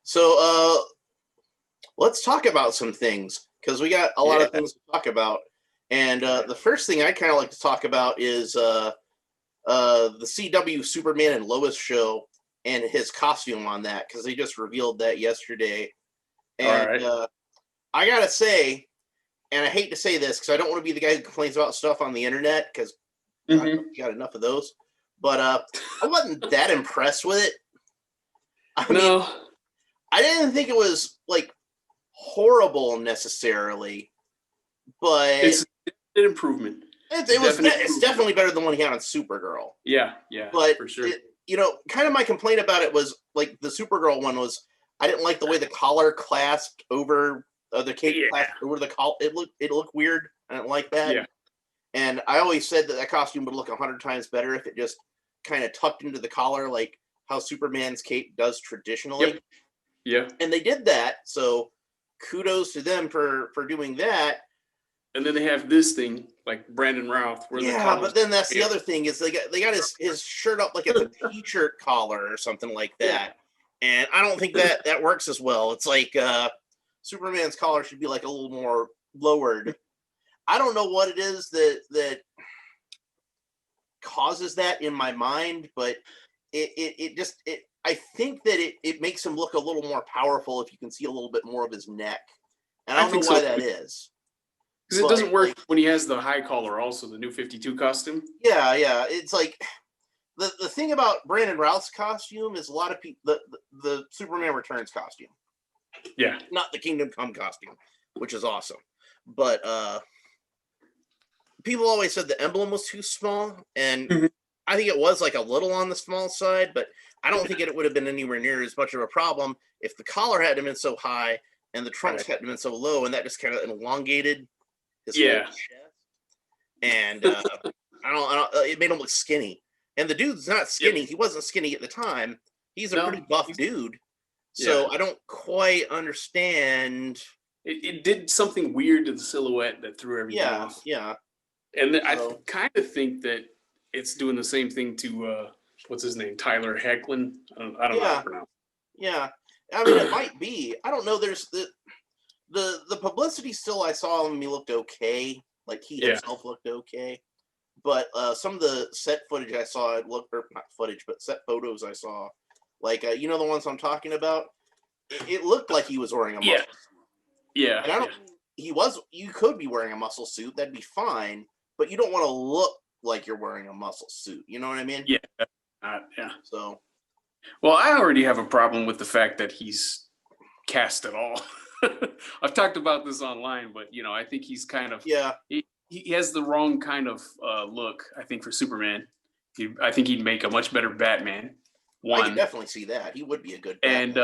So let's talk about some things because we got a lot of things to talk about. And the first thing I kind of like to talk about is the CW Superman and Lois show and his costume on that, because they just revealed that yesterday. And I gotta say, and I hate to say this because I don't want to be the guy who complains about stuff on the internet, because I got enough of those. But I wasn't that impressed with it. I mean, I didn't think it was like horrible necessarily, but it's an improvement. It's definitely better than what he had on Supergirl. Yeah, but for sure. Kind of my complaint about it was like the Supergirl one was I didn't like the way the collar clasped over the cape clasped over the collar. It looked weird. I didn't like that. Yeah. And I always said that costume would look 100 times better if it just kind of tucked into the collar like how Superman's cape does traditionally. Yeah. And they did that, so kudos to them for doing that. And then they have this thing like Brandon Routh. But then that's the other thing is they got his shirt up like it's a t-shirt collar or something like that. And I don't think that works as well. It's like Superman's collar should be like a little more lowered. I don't know what it is that causes that in my mind, but it I think that it makes him look a little more powerful if you can see a little bit more of his neck. And I don't know why that is. Because it doesn't work when he has the high collar also, the New 52 costume. Yeah. It's like the thing about Brandon Routh's costume is a lot of people the Superman Returns costume. Yeah. Not the Kingdom Come costume, which is awesome. But people always said the emblem was too small, and I think it was like a little on the small side, but I don't think it would have been anywhere near as much of a problem if the collar hadn't been so high and the trunks hadn't been so low, and that just kind of elongated his whole chest. And I don't. It made him look skinny. And the dude's not skinny. He wasn't skinny at the time. He's a pretty buff dude. So I don't quite understand. It did something weird to the silhouette that threw everything off. Yeah. And I kind of think that it's doing the same thing to what's his name, Tyler Hoechlin. I don't know how to pronounce. Yeah, I mean it might be. I don't know. There's the publicity still I saw him. He looked okay. Like he himself looked okay. But some of the set footage I saw, not footage, but set photos I saw, like the ones I'm talking about, it looked like he was wearing a muscle suit. Yeah. And I don't. You could be wearing a muscle suit. That'd be fine. But you don't want to look like you're wearing a muscle suit. You know what I mean? Yeah. So. Well, I already have a problem with the fact that he's cast at all. I've talked about this online, but I think he's kind of he has the wrong kind of look. I think for Superman, I think he'd make a much better Batman. I can definitely see that. He would be a good Batman. And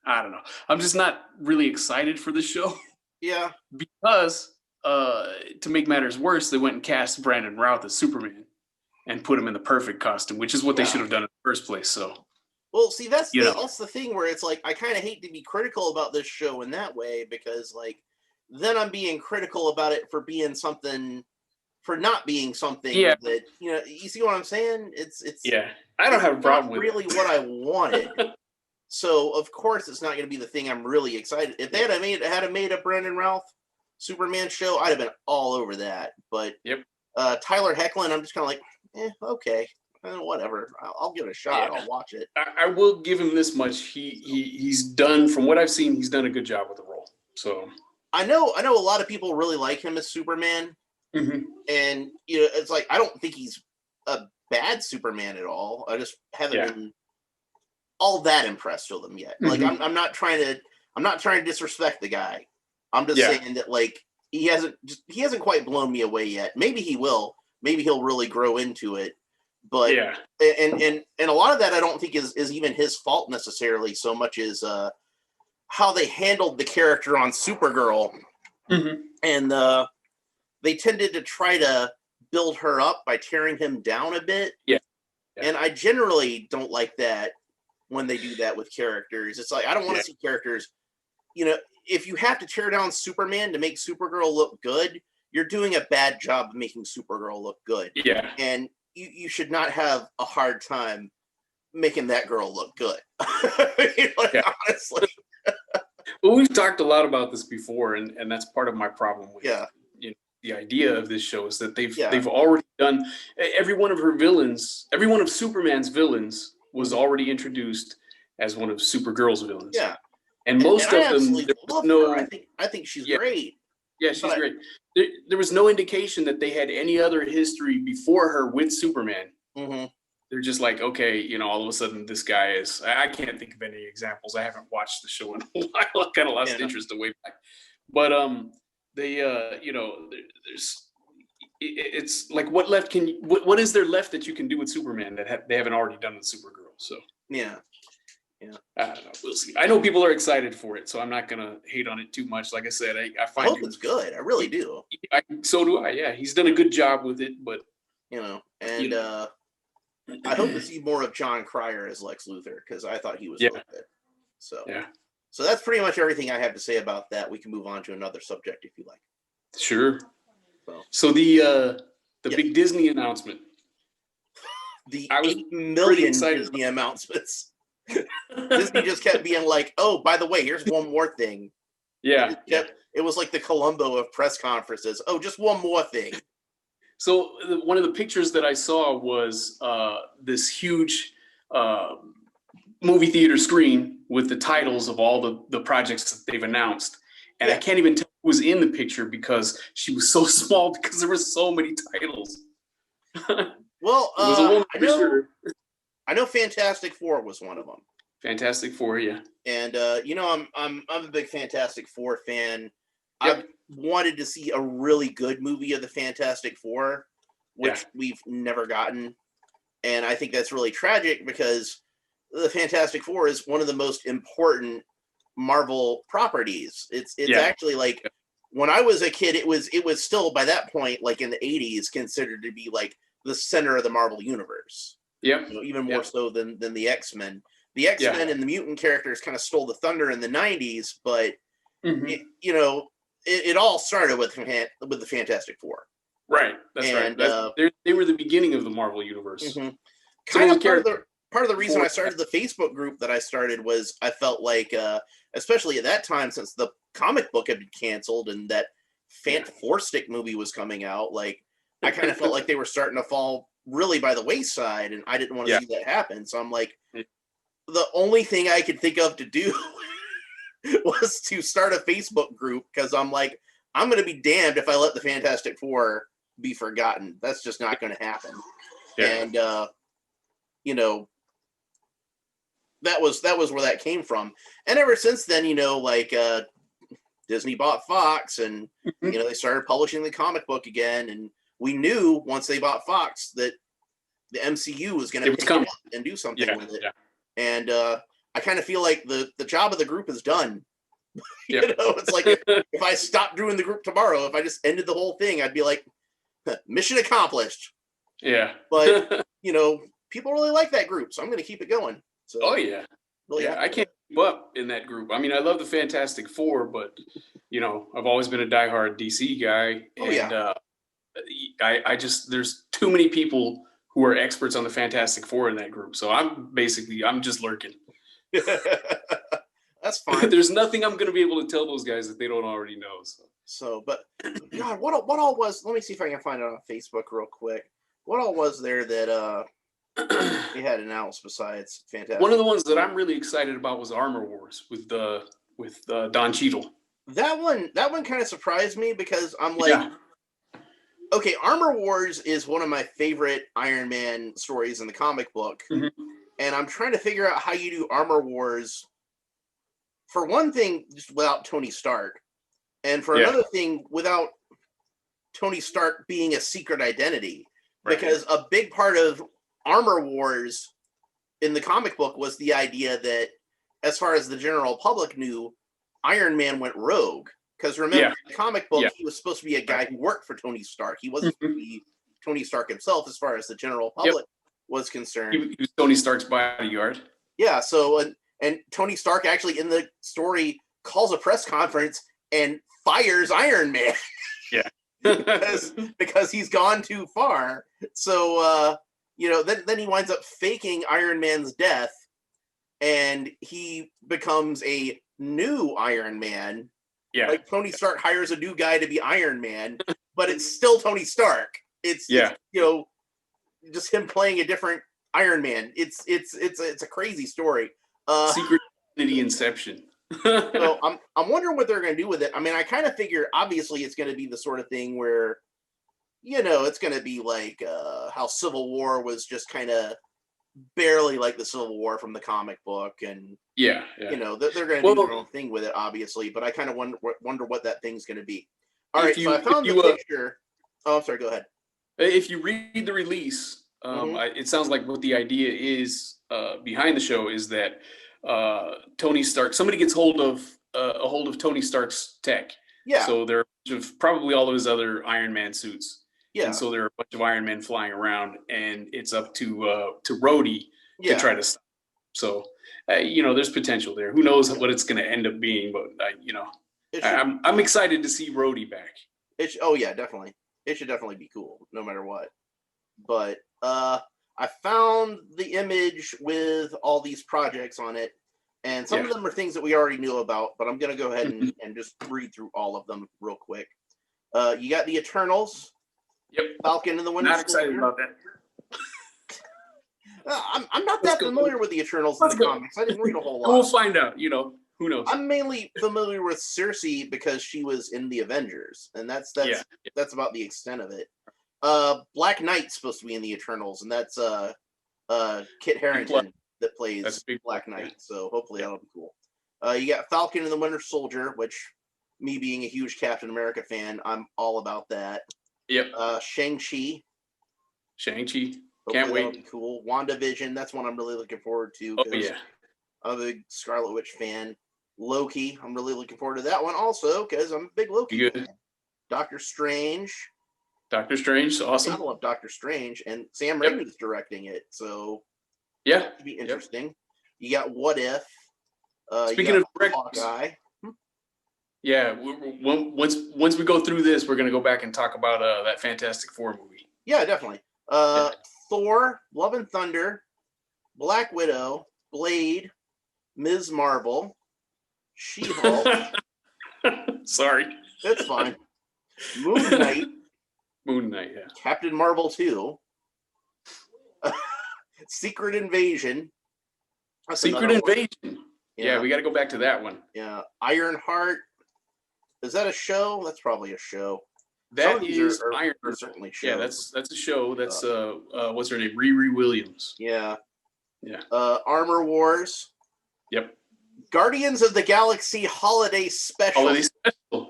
I don't know. I'm just not really excited for the show. Yeah. Because to make matters worse, they went and cast Brandon Routh as Superman and put him in the perfect costume, which is what they should have done in the first place. So. Well, see, that's the thing where it's like I kind of hate to be critical about this show in that way, because like then I'm being critical about it for not being something that you see what I'm saying? It's I don't have a problem with really what I wanted. So of course it's not going to be the thing I'm really excited. If they had made a Brandon Routh Superman show, I'd have been all over that. But Tyler Hoechlin, I'm just kind of like, okay. Whatever. I'll give it a shot. I'll watch it. I will give him this much. He's done, from what I've seen, he's done a good job with the role. So I know a lot of people really like him as Superman, and it's like I don't think he's a bad Superman at all. I just haven't been all that impressed with him yet. Like I'm not trying to disrespect the guy. I'm just saying that like he hasn't quite blown me away yet. Maybe he will. Maybe he'll really grow into it. But and a lot of that I don't think is even his fault necessarily, so much as how they handled the character on Supergirl, and they tended to try to build her up by tearing him down a bit. And I generally don't like that when they do that with characters. It's like I don't want to see characters. If you have to tear down Superman to make Supergirl look good, you're doing a bad job of making Supergirl look good. And you should not have a hard time making that girl look good. Honestly. Well, we've talked a lot about this before, and that's part of my problem with the idea of this show is that they've already done every one of her villains, every one of Superman's villains was already introduced as one of Supergirl's villains. Yeah. And most of them, love her. I think she's great. Yeah, she's great. There was no indication that they had any other history before her with Superman. Mm-hmm. They're just like, okay, all of a sudden this guy is. I can't think of any examples. I haven't watched the show in a while. I kind of lost interest away back. But they, there's. It's like what is there left that you can do with Superman that they haven't already done with Supergirl? So yeah. I don't know. We'll see. I know people are excited for it, so I'm not gonna hate on it too much. Like I said, I hope it's good. I really do. So do I. Yeah, he's done a good job with it, but I hope to see more of John Cryer as Lex Luthor because I thought he was really good. So so that's pretty much everything I have to say about that. We can move on to another subject if you like. Sure. So the big Disney announcement. The 8 million Disney announcements. Disney just kept being like, "Oh, by the way, here's one more thing." Yeah. It was like the Columbo of press conferences. Oh, just one more thing. So one of the pictures that I saw was this huge movie theater screen with the titles of all the projects that they've announced. And I can't even tell who was in the picture because she was so small because there were so many titles. Well, I know Fantastic Four was one of them. Fantastic Four, yeah. And I'm a big Fantastic Four fan. Yep. I've wanted to see a really good movie of the Fantastic Four, which we've never gotten. And I think that's really tragic because the Fantastic Four is one of the most important Marvel properties. It's actually like when I was a kid, it was still by that point, like in the 80s, considered to be like the center of the Marvel universe. Yeah. Even more so than the X-Men. The X-Men and the mutant characters kind of stole the thunder in the 90s, but it all started with the Fantastic Four. Right. That's right. They were the beginning of the Marvel universe. Mm-hmm. Kind of part of the reason I started the Facebook group that I started was I felt like, especially at that time, since the comic book had been canceled and that Four-Stick movie was coming out, like I kind of felt like they were starting to fall really by the wayside, and I didn't want to see that happen. So I'm like, the only thing I could think of to do was to start a Facebook group because I'm like, I'm going to be damned if I let the Fantastic Four be forgotten. That's just not going to happen. Yeah. And that was where that came from. And ever since then, Disney bought Fox, and they started publishing the comic book again, and we knew once they bought Fox that the MCU was going to pick it up and do something with it. Yeah. And I kind of feel like the job of the group is done. It's like if I stopped doing the group tomorrow, if I just ended the whole thing, I'd be like, mission accomplished. Yeah. But, people really like that group, so I'm going to keep it going. So, I can't keep up in that group. I mean, I love the Fantastic Four, but, I've always been a diehard DC guy. I just, there's too many people who are experts on the Fantastic Four in that group. So I'm just lurking. That's fine. There's nothing I'm going to be able to tell those guys that they don't already know. But God, what all was, let me see if I can find it on Facebook real quick. What all was there that we had announced besides Fantastic? One of the ones that I'm really excited about was Armor Wars with Don Cheadle. That one kind of surprised me because I'm like, okay, Armor Wars is one of my favorite Iron Man stories in the comic book. Mm-hmm. And I'm trying to figure out how you do Armor Wars, for one thing, just without Tony Stark. And for another thing, without Tony Stark being a secret identity. Right. Because a big part of Armor Wars in the comic book was the idea that, as far as the general public knew, Iron Man went rogue. Because remember, in the comic book, he was supposed to be a guy who worked for Tony Stark. He wasn't supposed to be Tony Stark himself, as far as the general public was concerned. He was Tony Stark's bodyguard. Yeah, so, and Tony Stark actually, in the story, calls a press conference and fires Iron Man. Yeah. because he's gone too far. So, then he winds up faking Iron Man's death, and he becomes a new Iron Man. Yeah. Like Tony Stark hires a new guy to be Iron Man, but it's still Tony Stark. It's just him playing a different Iron Man. It's a crazy story. Secret Identity Inception. So I'm wondering what they're going to do with it. I mean, I kind of figure obviously it's going to be the sort of thing where, it's going to be like how Civil War was just kind of barely like the Civil War from the comic book, and they're going to do their own thing with it, obviously. But I kind of wonder what that thing's going to be. All right, so I found the picture. Oh, I'm sorry. Go ahead. If you read the release, it sounds like what the idea is behind the show is that Tony Stark, somebody gets hold of Tony Stark's tech. Yeah. So there are probably all of his other Iron Man suits. Yeah. And so there are a bunch of Iron Men flying around, and it's up to Rhodey to try to stop. So there's potential there. Who knows what it's going to end up being, but I'm excited to see Rhodey back. Definitely. It should definitely be cool, no matter what. But I found the image with all these projects on it, and some of them are things that we already knew about, but I'm going to go ahead and just read through all of them real quick. You got the Eternals. Yep. Falcon and the Winter Soldier. Not excited about that. I'm not that familiar with the Eternals in the comics. I didn't read a whole lot. We'll find out. Who knows? I'm mainly familiar with Cersei because she was in the Avengers, and that's about the extent of it. Black Knight's supposed to be in the Eternals, and that's Kit Harington that plays Black Knight. So hopefully that'll be cool. You got Falcon and the Winter Soldier, which, me being a huge Captain America fan, I'm all about that. Yep. Shang-Chi. Can't wait. Be cool. WandaVision. That's one I'm really looking forward to. Oh yeah. I'm a big Scarlet Witch fan. Loki. I'm really looking forward to that one also because I'm a big Loki fan. Doctor Strange. Awesome. I love Doctor Strange, and Sam Raimi's directing it, so it should be interesting. You got What If. Speaking of Hawkeye. Yeah, once we go through this, we're gonna go back and talk about that Fantastic Four movie. Yeah, definitely. Thor, Love and Thunder, Black Widow, Blade, Ms. Marvel, She-Hulk. Sorry, that's fine. Moon Knight, yeah. Captain Marvel 2, Secret Invasion. Secret Invasion. Yeah, we got to go back to that one. Yeah, Ironheart. Is that a show? That's probably a show. That is Iron. Certainly show. Yeah, that's a show. That's what's her name? Riri Williams. Yeah. Yeah. Armor Wars. Yep. Guardians of the Galaxy Holiday Special.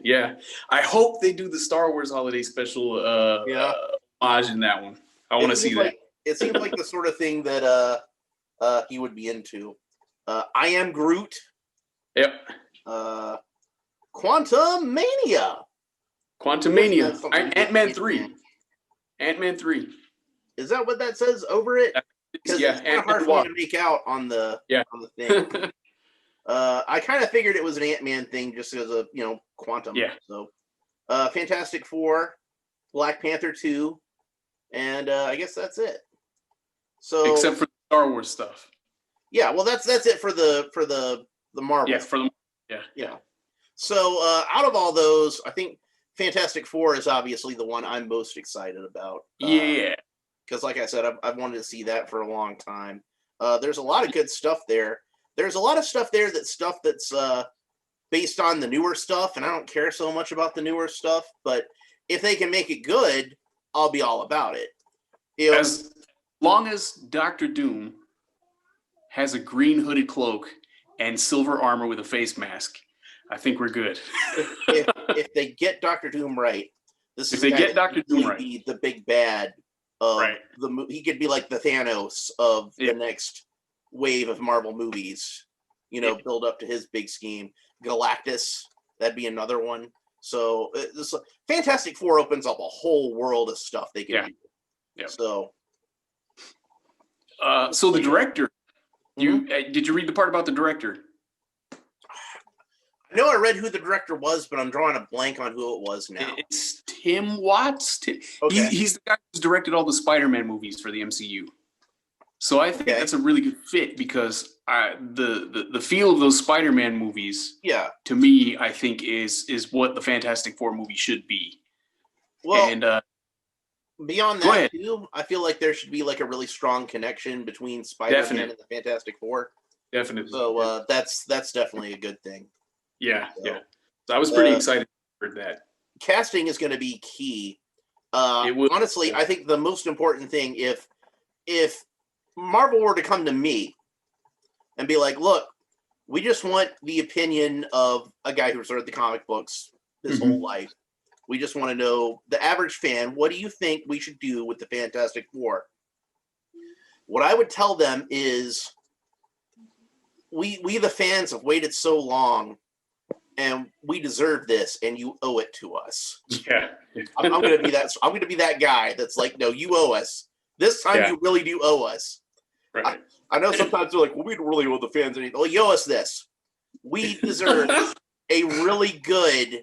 Yeah. I hope they do the Star Wars Holiday Special homage in that one. I want to see that. It seems like the sort of thing that he would be into. I Am Groot. Yep. Quantum Mania. Ant-Man 3. Ant-Man 3. Is that what that says over it? Because it's kind of hard for me to make out on the thing. I kind of figured it was an Ant-Man thing just because of, quantum. Yeah. So, Fantastic Four, Black Panther 2, and I guess that's it. So except for the Star Wars stuff. Yeah, well, that's it for the Marvel. Yeah. So out of all those, I think Fantastic Four is obviously the one I'm most excited about. Because like I said, I've wanted to see that for a long time. There's a lot of good stuff there. There's a lot of stuff there that's based on the newer stuff, and I don't care so much about the newer stuff. But if they can make it good, I'll be all about it. As long as Doctor Doom has a green hooded cloak and silver armor with a face mask, I think we're good. if they get Doctor Doom right, be the big bad of the he could be like the Thanos of the next wave of Marvel movies. Build up to his big scheme. Galactus, that'd be another one. So this Fantastic Four opens up a whole world of stuff they can do. Yeah. So the director, did you read the part about the director? I know I read who the director was, but I'm drawing a blank on who it was now. It's Tim Watts. Okay. He's the guy who's directed all the Spider-Man movies for the MCU. So I think that's a really good fit because the feel of those Spider-Man movies, to me, I think is what the Fantastic Four movie should be. Well, and beyond that too, I feel like there should be like a really strong connection between Spider-Man and the Fantastic Four. Definitely. So that's definitely a good thing. Yeah, so I was pretty excited for that. Casting is going to be key. Honestly, I think the most important thing, if Marvel were to come to me and be like, look, we just want the opinion of a guy who's read the comic books his whole life. We just want to know, the average fan, what do you think we should do with the Fantastic Four? What I would tell them is, we the fans have waited so long, and we deserve this, and you owe it to us. Yeah, I'm going to be that. I'm going to be that guy that's like, no, you owe us. This time, you really do owe us. Right. I know sometimes they're like, well, we don't really owe the fans anything. Well, you owe us this. We deserve a really good,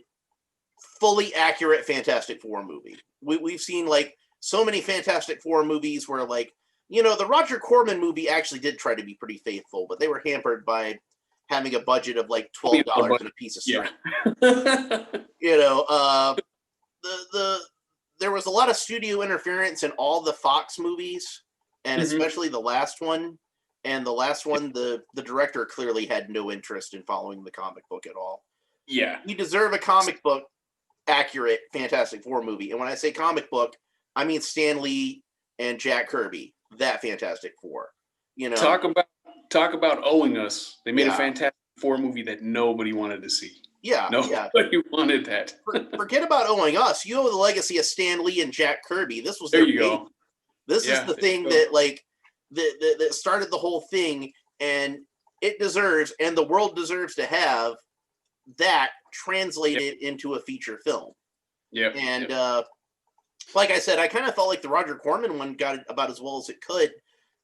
fully accurate Fantastic Four movie. We've seen like so many Fantastic Four movies where, like, you know, the Roger Corman movie actually did try to be pretty faithful, but they were hampered by having a budget of like $12 and a piece of string. You know, there was a lot of studio interference in all the Fox movies, and especially the last one. And the last one, the director clearly had no interest in following the comic book at all. Yeah. We deserve a comic book accurate Fantastic Four movie. And when I say comic book, I mean Stan Lee and Jack Kirby, that Fantastic Four. You know, talk about owing us. They made a Fantastic Four movie that nobody wanted to see. Yeah, nobody wanted that. Forget about owing us. You owe the legacy of Stan Lee and Jack Kirby. This was there. You go. This is the thing that like that started the whole thing, and it deserves, and the world deserves to have that translated into a feature film. Yeah. And like I said, I kind of felt like the Roger Corman one got about as well as it could.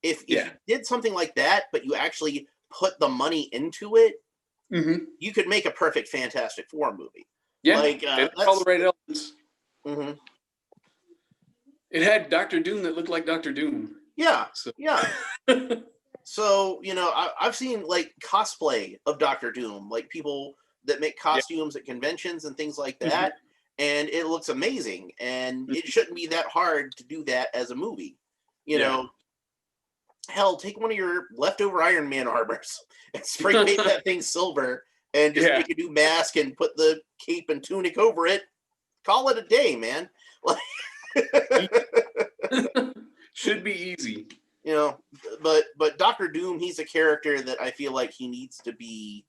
If you did something like that, but you actually put the money into it, you could make a perfect Fantastic Four movie. Yeah, like that's all the right elements. It had Dr. Doom that looked like Dr. Doom. Yeah, So, you know, I've seen like cosplay of Dr. Doom, like people that make costumes at conventions and things like that, and it looks amazing. And it shouldn't be that hard to do that as a movie. You know, hell, take one of your leftover Iron Man armors and spray paint that thing silver and just make a new mask and put the cape and tunic over it. Call it a day, man. Should be easy. You know, but Dr. Doom, he's a character that I feel like he needs to be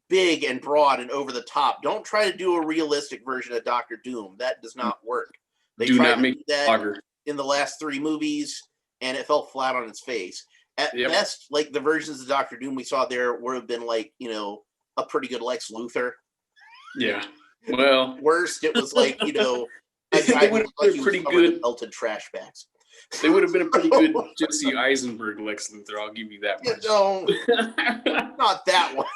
big and broad and over the top. Don't try to do a realistic version of Dr. Doom. That does not work. They tried to do that in the last 3 movies, and it fell flat on its face. At best, like the versions of Dr. Doom we saw there would have been like, you know, a pretty good Lex Luthor. Yeah. Well, worst, it was like, you know, a guy who looked like he was covered in melted trash bags. They would have been a pretty good Jesse Eisenberg Lex Luthor. I'll give you that much. No, not that one.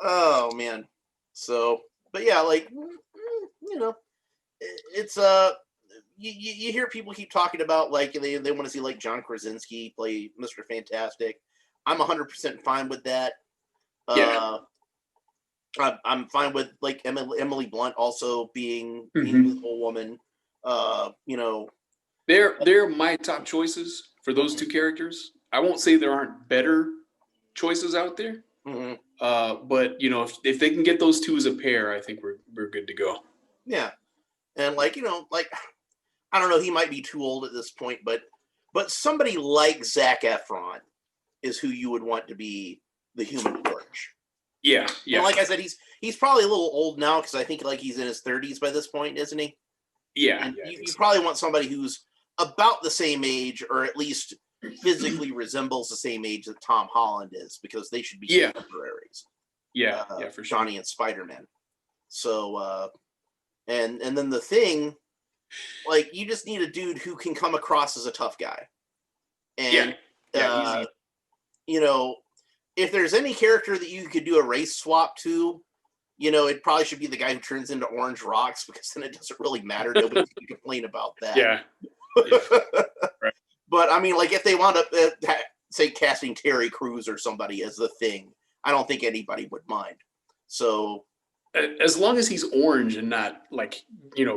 Oh man. So, but yeah, like, you know, it's you hear people keep talking about like they want to see like John Krasinski play Mr. Fantastic. I'm 100% fine with that. I'm fine with like Emily Blunt also being the whole woman. You know, they're my top choices for those 2 characters. I won't say there aren't better choices out there. But you know, if they can get those 2 as a pair, I think we're good to go. Yeah, and like, you know, like I don't know, he might be too old at this point, but somebody like Zac Efron is who you would want to be the Human Torch. Yeah. And like I said, he's probably a little old now because I think like he's in his 30s by this point, isn't he? Yeah. And you probably want somebody who's about the same age, or at least physically resembles the same age that Tom Holland is, because they should be contemporaries. Yeah, for sure. Johnny and Spider-Man. So, and then the Thing, like, you just need a dude who can come across as a tough guy. And, easy. You know, if there's any character that you could do a race swap to, it probably should be the guy who turns into orange rocks, because then it doesn't really matter. Nobody can complain about that. Yeah. Right. But I mean, like, if they wound up, say, casting Terry Crews or somebody as the Thing, I don't think anybody would mind. So, as long as he's orange and not like,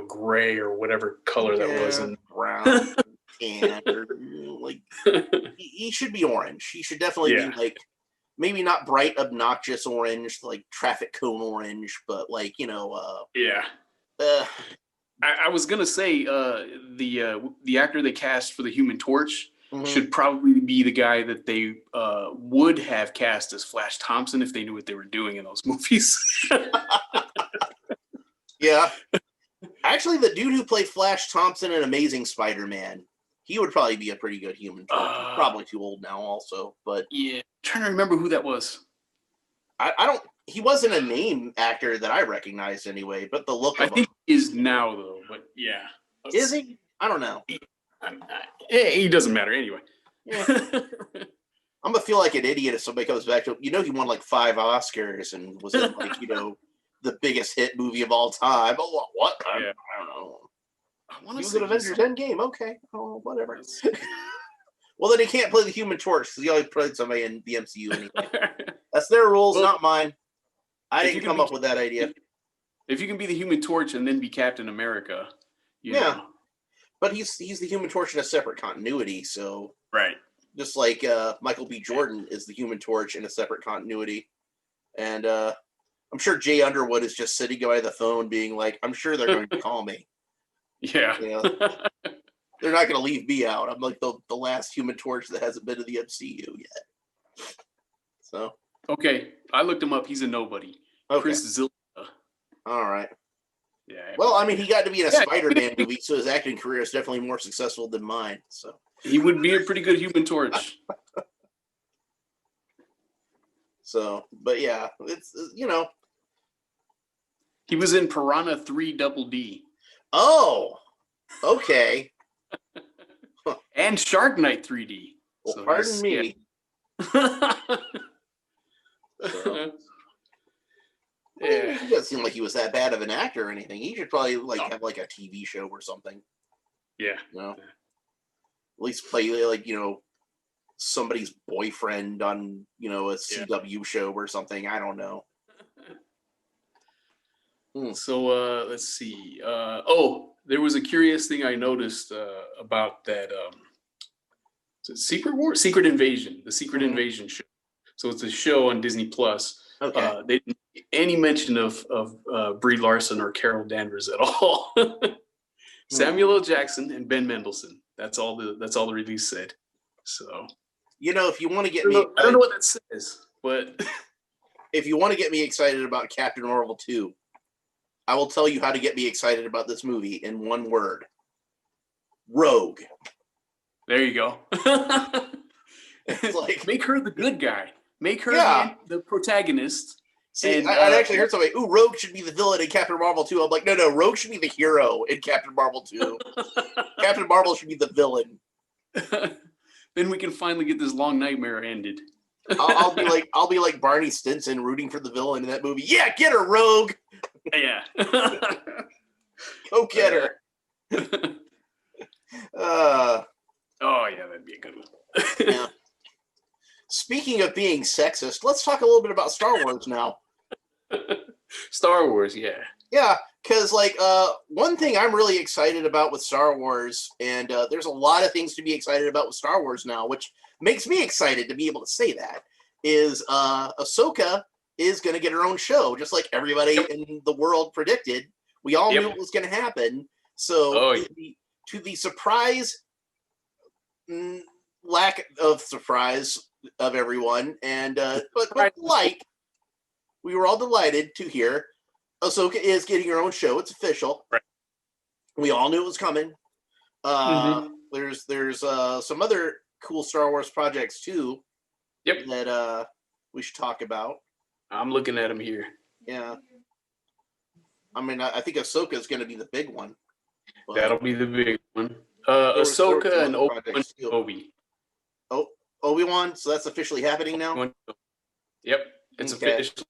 gray or whatever color that was, and brown, tan, or like, he should be orange. He should definitely be like, maybe not bright, obnoxious orange, like traffic cone orange, but like, I was gonna say the actor they cast for the Human Torch should probably be the guy that they would have cast as Flash Thompson if they knew what they were doing in those movies. Yeah. Actually, the dude who played Flash Thompson in Amazing Spider-Man, he would probably be a pretty good Human Torch. He's probably too old now also, but... Yeah, I'm trying to remember who that was. I don't... He wasn't a name actor that I recognized anyway, but the look of him... I think he is now, though, but yeah. Is he? I don't know. He doesn't matter anyway. Yeah. I'm gonna feel like an idiot if somebody comes back to... he won like 5 Oscars and was in like, the biggest hit movie of all time. Oh, what? I don't know. He was in Avengers Endgame. Okay. Oh, whatever. Well, then he can't play the Human Torch because he always played somebody in the MCU anyway. That's their rules, not mine. I didn't come up with that idea. If you can be the Human Torch and then be Captain America, you know. But he's the Human Torch in a separate continuity, so right. Just like Michael B. Jordan is the Human Torch in a separate continuity, and I'm sure Jay Underwood is just sitting by the phone, being like, "I'm sure they're going to call me." Yeah. They're not going to leave me out. I'm like the last Human Torch that hasn't been to the MCU yet. So. Okay, I looked him up. He's a nobody. Okay. Chris Zilla. All right. Yeah. Well, I mean, he got to be in a Spider-Man movie, so his acting career is definitely more successful than mine. So he would be a pretty good Human Torch. So, but yeah, it's He was in Piranha 3 Double D. Oh, okay. And Shark Night 3D. Well, so pardon me. Yeah. He doesn't seem like he was that bad of an actor or anything. He should probably have like a TV show or something. Yeah. At least play like, somebody's boyfriend on, a CW show or something. I don't know. So let's see. There was a curious thing I noticed about that Secret Invasion, the Secret Invasion show. So it's a show on Disney Plus. Okay. They didn't make any mention of Brie Larson or Carol Danvers at all. Samuel L. Jackson and Ben Mendelsohn. That's all the release said. So if you want to get me, I don't know what that says, but if you want to get me excited about Captain Marvel 2, I will tell you how to get me excited about this movie in one word: Rogue. There you go. It's like, make her the good guy. Make her the protagonist. See, and, I actually heard somebody, Rogue should be the villain in Captain Marvel 2. I'm like, no, Rogue should be the hero in Captain Marvel 2. Captain Marvel should be the villain. Then we can finally get this long nightmare ended. I'll be like Barney Stinson rooting for the villain in that movie. Yeah, get her, Rogue. Yeah. Go get her. Oh yeah, that'd be a good one. Yeah. Speaking of being sexist, let's talk a little bit about Star Wars now. Star Wars, yeah. Yeah, because one thing I'm really excited about with Star Wars, and there's a lot of things to be excited about with Star Wars now, which makes me excited to be able to say that, is Ahsoka is going to get her own show, just like everybody in the world predicted. We all knew it was going to happen. So to the surprise, lack of surprise of everyone, and but we were all delighted to hear Ahsoka is getting her own show. It's official. Right. We all knew it was coming. There's some other cool Star Wars projects too. Yep. That we should talk about. I'm looking at them here. Yeah. I mean, I think Ahsoka is going to be the big one. That'll be the big one. Ahsoka and Obi. Obi-Wan, so that's officially happening now? Yep, it's official.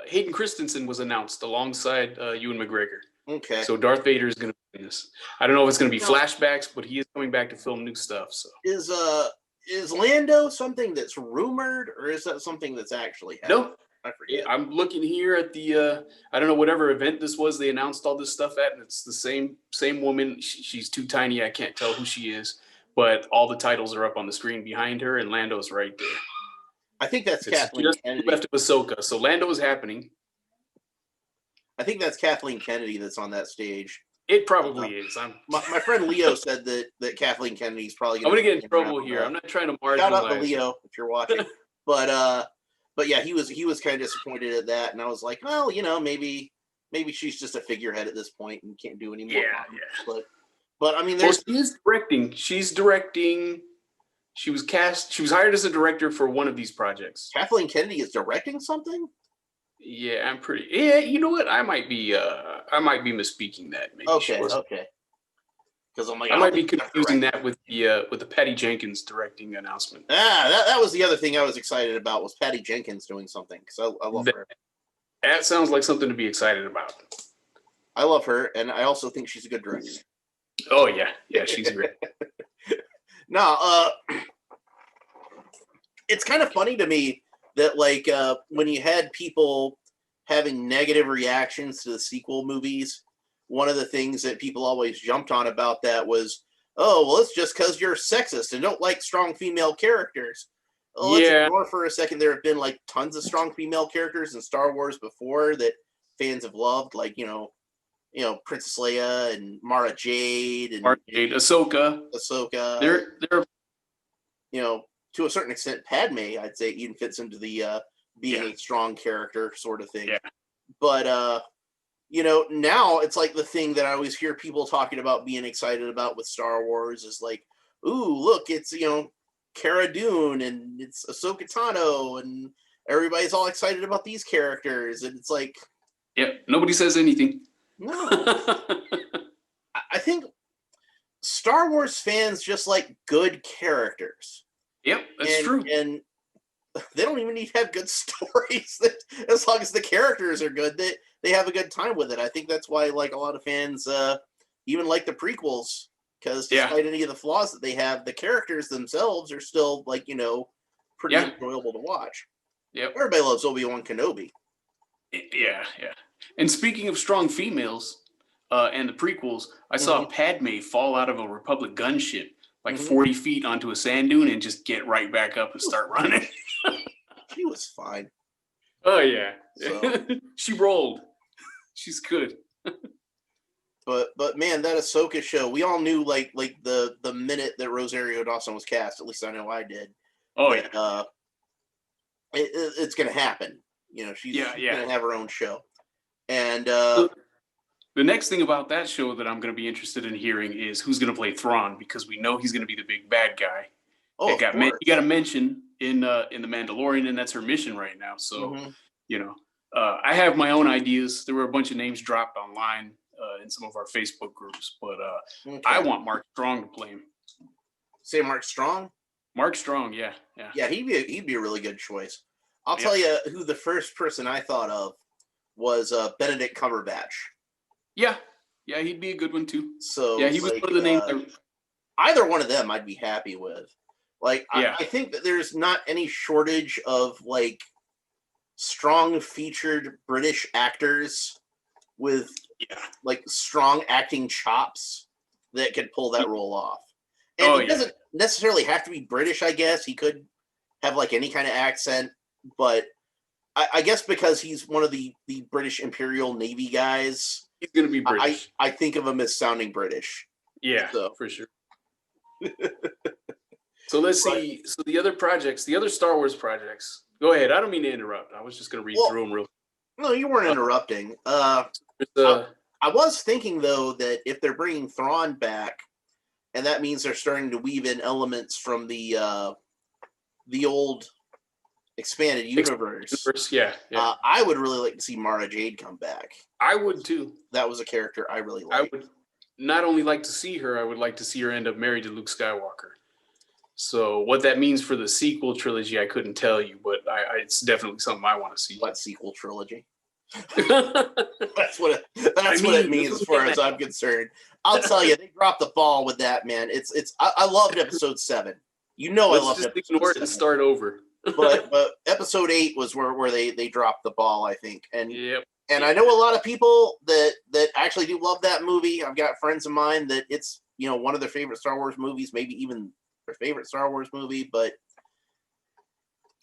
Hayden Christensen was announced alongside Ewan McGregor. Okay. So Darth Vader is going to be in this. I don't know if it's going to be flashbacks, but he is coming back to film new stuff. So is Lando something that's rumored, or is that something that's actually happening? No. I forget. I'm looking here at the I don't know, whatever event this was they announced all this stuff at, and it's the same woman. She's too tiny, I can't tell who she is, but all the titles are up on the screen behind her, and Lando's right there. I think that's Kathleen Kennedy. Left of Ahsoka, so Lando is happening. I think that's Kathleen Kennedy that's on that stage. It probably is. My friend Leo said that Kathleen Kennedy's probably going to get in trouble here. I'm not trying to marginalize. Shout out to Leo if you're watching. But yeah, he was kind of disappointed at that, and I was like, well, maybe she's just a figurehead at this point and can't do any more. Yeah. But I mean, she is directing. She's directing. She was cast. She was hired as a director for one of these projects. Kathleen Kennedy is directing something. Yeah, I'm pretty. Yeah, you know what? I might be misspeaking that. Maybe okay. Because I'm like, I might be confusing that with the Patty Jenkins directing announcement. That was the other thing I was excited about, was Patty Jenkins doing something, because I love her. That sounds like something to be excited about. I love her, and I also think she's a good director. Oh yeah, she's great. No, it's kind of funny to me that when you had people having negative reactions to the sequel movies, one of the things that people always jumped on about that was, oh, well, it's just because you're sexist and don't like strong female characters. Well, let's ignore for a second. There have been tons of strong female characters in Star Wars before that fans have loved, Princess Leia and Mara Jade and Ahsoka. They're to a certain extent, Padme, I'd say, even fits into the being a strong character sort of thing. Yeah. But now it's the thing that I always hear people talking about being excited about with Star Wars is ooh, look, it's Cara Dune and it's Ahsoka Tano and everybody's all excited about these characters, and it's nobody says anything. No. I think Star Wars fans just like good characters. Yep, that's true. And they don't even need to have good stories. As long as the characters are good, they have a good time with it. I think that's why a lot of fans even like the prequels, because despite any of the flaws that they have, the characters themselves are still pretty enjoyable to watch. Yep. Everybody loves Obi-Wan Kenobi. Yeah. And speaking of strong females and the prequels, I saw Padme fall out of a Republic gunship 40 feet onto a sand dune and just get right back up and start running. She was fine. Oh, yeah. So. She rolled. She's good. But man, that Ahsoka show, we all knew the minute that Rosario Dawson was cast, at least I know I did. Oh, that, it's going to happen. She's going to have her own show. And the next thing about that show that I'm going to be interested in hearing is who's going to play Thrawn, because we know he's going to be the big bad guy. Oh, you got to mention in The Mandalorian, and that's her mission right now. So, I have my own ideas. There were a bunch of names dropped online in some of our Facebook groups, but I want Mark Strong to play him. Say Mark Strong? Mark Strong, yeah. Yeah, he'd be a really good choice. I'll tell you who the first person I thought of was Benedict Cumberbatch. Yeah, he'd be a good one too. So yeah, he was one of the names. Either one of them, I'd be happy with. I think that there's not any shortage of strong featured British actors with strong acting chops that could pull that role off. And he doesn't necessarily have to be British. I guess he could have any kind of accent, but I guess because he's one of the British Imperial Navy guys. He's going to be British. I think of him as sounding British. Yeah, for sure. So let's see. So the other Star Wars projects. Go ahead. I don't mean to interrupt. I was just going to read through them real quick. No, you weren't interrupting. I was thinking, though, that if they're bringing Thrawn back, and that means they're starting to weave in elements from the old expanded universe. Yeah. I would really like to see Mara Jade come back. I would too. That was a character I really liked. I would not only like to see her, I would like to see her end up married to Luke Skywalker. So what that means for the sequel trilogy, I couldn't tell you, but it's definitely something I want to see. What sequel trilogy? That's what it means as far as I'm concerned. I'll tell you, they dropped the ball with that, man. I loved episode 7. I loved just episode ignore 7. It and start over. but episode 8 was where they dropped the ball, I think. And yep. And I know a lot of people that actually do love that movie. I've got friends of mine that it's, one of their favorite Star Wars movies, maybe even their favorite Star Wars movie. But,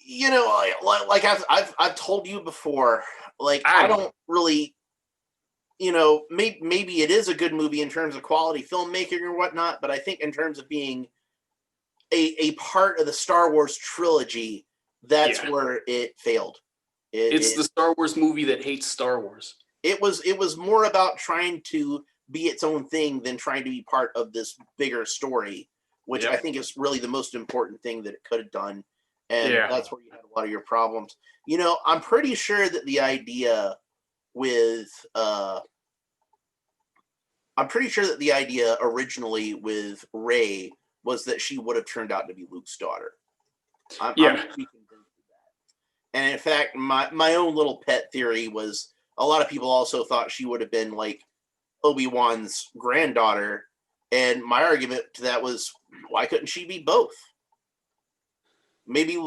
like I've told you before, like I don't really, maybe it is a good movie in terms of quality filmmaking or whatnot. But I think in terms of being a part of the Star Wars trilogy, that's where it failed. It's the Star Wars movie that hates Star Wars. It was more about trying to be its own thing than trying to be part of this bigger story, which I think is really the most important thing that it could have done. And that's where you had a lot of your problems. I'm pretty sure that the idea originally with Rey was that she would have turned out to be Luke's daughter. I'm pretty convinced of that. And in fact, my own little pet theory was a lot of people also thought she would have been like Obi-Wan's granddaughter. And my argument to that was, why couldn't she be both? Maybe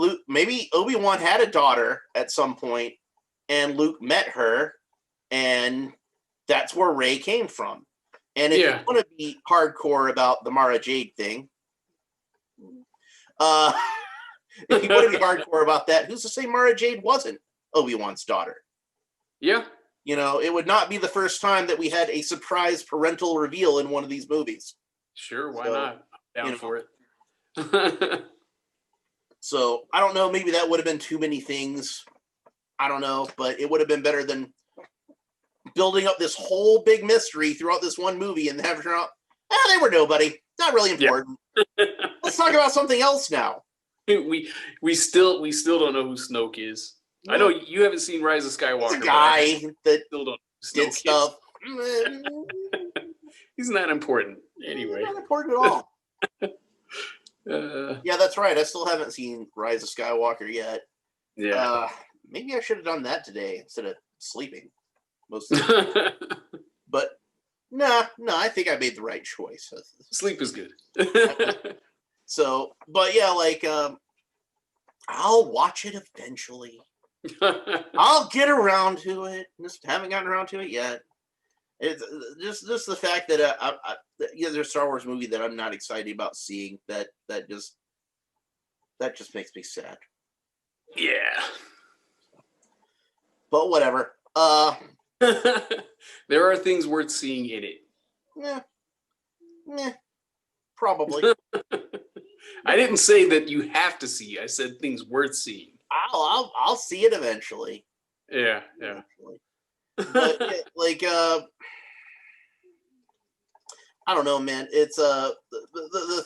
Obi-Wan had a daughter at some point and Luke met her, and that's where Rey came from. And if you want to be hardcore about the Mara Jade thing, if you want to be hardcore about that, who's to say Mara Jade wasn't Obi-Wan's daughter? Yeah. It would not be the first time that we had a surprise parental reveal in one of these movies. Sure, why not? I'm down for it. So, I don't know, maybe that would have been too many things. I don't know, but it would have been better than building up this whole big mystery throughout this one movie and having out, they were nobody. Not really important. Let's talk about something else now. We still don't know who Snoke is. Yeah. I know you haven't seen Rise of Skywalker. He's a guy that still don't did stuff. He's not important anyway. He's not important at all. Yeah, that's right. I still haven't seen Rise of Skywalker yet. Yeah. Maybe I should have done that today instead of sleeping. Most of the time. But no, I think I made the right choice. Sleep is good. So, but yeah, like I'll watch it eventually. I'll get around to it. Just haven't gotten around to it yet. It's just the fact that there's a Star Wars movie that I'm not excited about seeing. That just makes me sad. Yeah. But whatever. There are things worth seeing in it. Yeah. Probably. I didn't say that you have to see. I said things worth seeing. I'll see it eventually. Yeah. Eventually. But like I don't know, man. It's the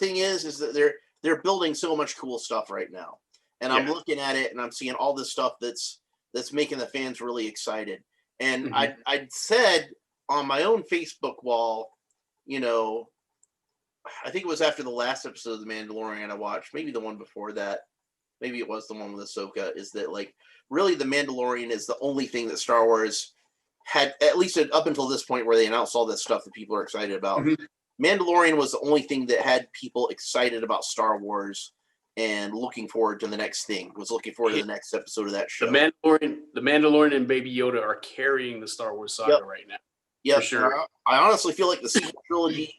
thing is that they're building so much cool stuff right now, and I'm looking at it and I'm seeing all this stuff that's making the fans really excited. And I said on my own Facebook wall, I think it was after the last episode of The Mandalorian I watched, maybe the one before that, maybe it was the one with Ahsoka, is that like really The Mandalorian is the only thing that Star Wars had, at least up until this point where they announced all this stuff that people are excited about. Mandalorian was the only thing that had people excited about Star Wars and looking forward to the next thing, was looking forward to the next episode of that show. The Mandalorian and Baby Yoda are carrying the Star Wars saga right now. Yeah, for sure. I honestly feel like the sequel trilogy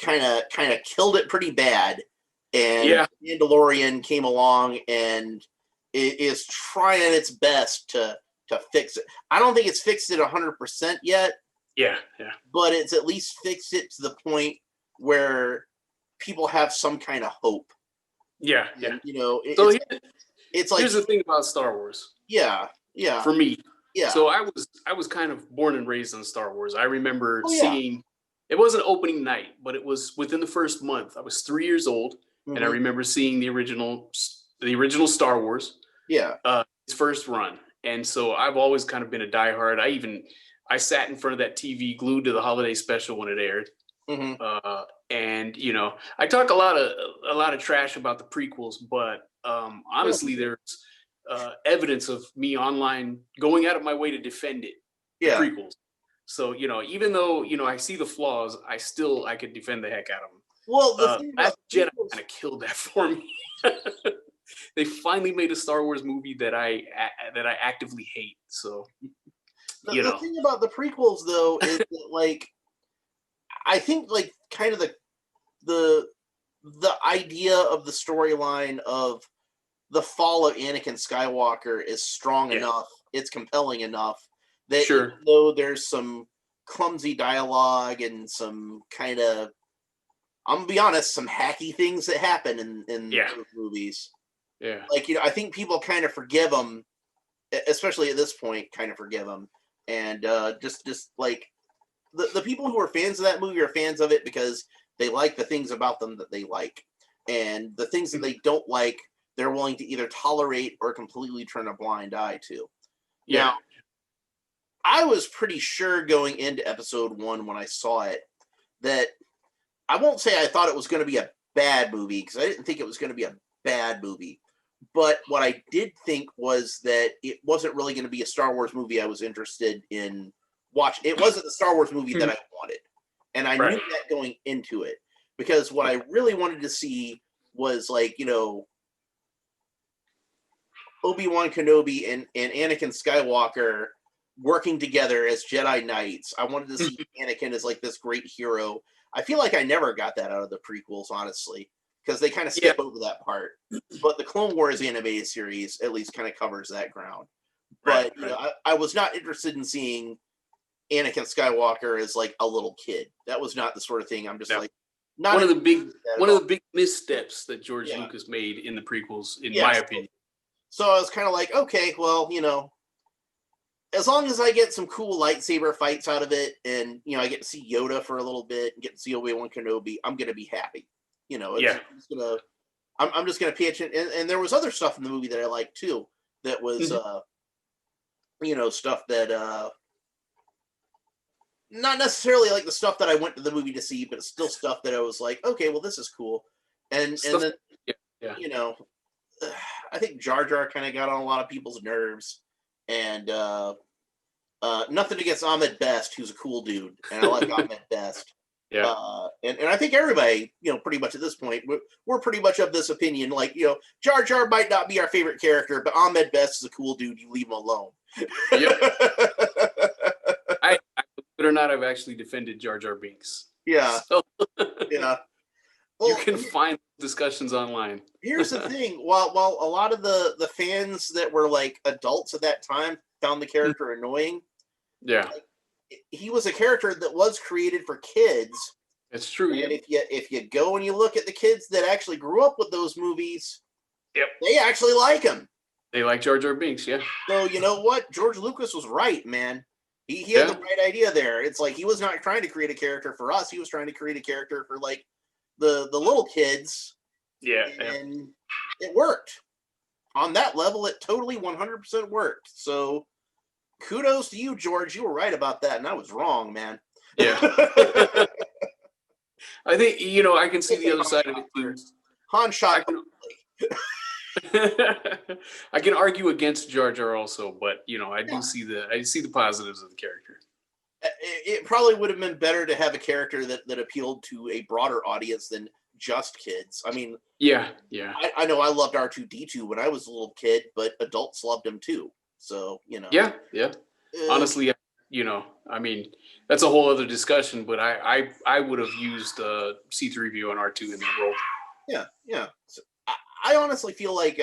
kind of killed it pretty bad, and Mandalorian came along and it is trying its best to fix it. I don't think it's fixed it 100% yet. Yeah. But it's at least fixed it to the point where people have some kind of hope. Yeah. And, it's like, here's the thing about Star Wars. Yeah. For me. Yeah. So I was kind of born and raised on Star Wars. I remember seeing, it wasn't opening night, but it was within the first month. I was 3 years old, and I remember seeing the original Star Wars. Yeah. Its first run. And so I've always kind of been a diehard. I sat in front of that TV glued to the holiday special when it aired. Mm-hmm. And I talk a lot of trash about the prequels, but honestly, there's evidence of me online going out of my way to defend it. The prequels. So even though I see the flaws, I could defend the heck out of them. Well, the thing about Jedi kind of killed that for me. They finally made a Star Wars movie that I actively hate. So the thing about the prequels, though, is that, like, I think, like, kind of the idea of the storyline of the fall of Anakin Skywalker is strong enough, it's compelling enough that even though there's some clumsy dialogue and some kind of, I'm gonna be honest, some hacky things that happen in those movies. Yeah. Like, I think people kind of forgive them, especially at this point, kind of forgive them. And just like the people who are fans of that movie are fans of it because they like the things about them that they like. And the things that they don't like, they're willing to either tolerate or completely turn a blind eye to. Yeah. Now, I was pretty sure going into episode 1 when I saw it that I won't say I thought it was going to be a bad movie, because I didn't think it was going to be a bad movie. But what I did think was that it wasn't really going to be a Star Wars movie I was interested in watching. It wasn't the Star Wars movie that I wanted. And I knew that going into it. Because what I really wanted to see was, like, Obi-Wan Kenobi and Anakin Skywalker working together as Jedi Knights. I wanted to see Anakin as, like, this great hero. I feel like I never got that out of the prequels, honestly, because they kind of skip over that part. But the Clone Wars animated series at least kind of covers that ground. But I was not interested in seeing Anakin Skywalker as, like, a little kid. That was not the sort of thing I'm just like. Not one of the big missteps that George Lucas made in the prequels, in my opinion. So I was kind of like, okay, well, as long as I get some cool lightsaber fights out of it, and I get to see Yoda for a little bit, and get to see Obi-Wan Kenobi, I'm gonna be happy. I'm just gonna pay attention. And there was other stuff in the movie that I liked too. That was stuff that not necessarily like the stuff that I went to the movie to see, but it's still stuff that I was like, okay, well, this is cool. And then I think Jar Jar kind of got on a lot of people's nerves. And nothing against Ahmed Best, who's a cool dude, and I like Ahmed Best. Yeah. And I think everybody, pretty much at this point, we're pretty much of this opinion. Like, Jar Jar might not be our favorite character, but Ahmed Best is a cool dude. You leave him alone. I believe it or not, I've actually defended Jar Jar Binks. Yeah. So, yeah. Well, you can find discussions online. Here's the thing: while a lot of the fans that were, like, adults at that time found the character annoying, like, he was a character that was created for kids. It's true. And if you go and you look at the kids that actually grew up with those movies, they actually like him. They like Jar Jar Binks, yeah. So you know what? George Lucas was right, man. He had the right idea there. It's like he was not trying to create a character for us. He was trying to create a character for, like, the little kids. Yeah. And it worked. On that level, it totally 100% worked. So kudos to you, George. You were right about that, and I was wrong, man. Yeah. I think, I can see the other side of it too. Han shot. I can argue against Jar Jar also, but I do see the positives of the character. It probably would have been better to have a character that appealed to a broader audience than just kids. I mean, yeah. I know I loved R2-D2 when I was a little kid, but adults loved him too. So Yeah. Honestly, I mean, that's a whole other discussion. But I would have used C-3PO and R2 in that role. Yeah. So I honestly feel like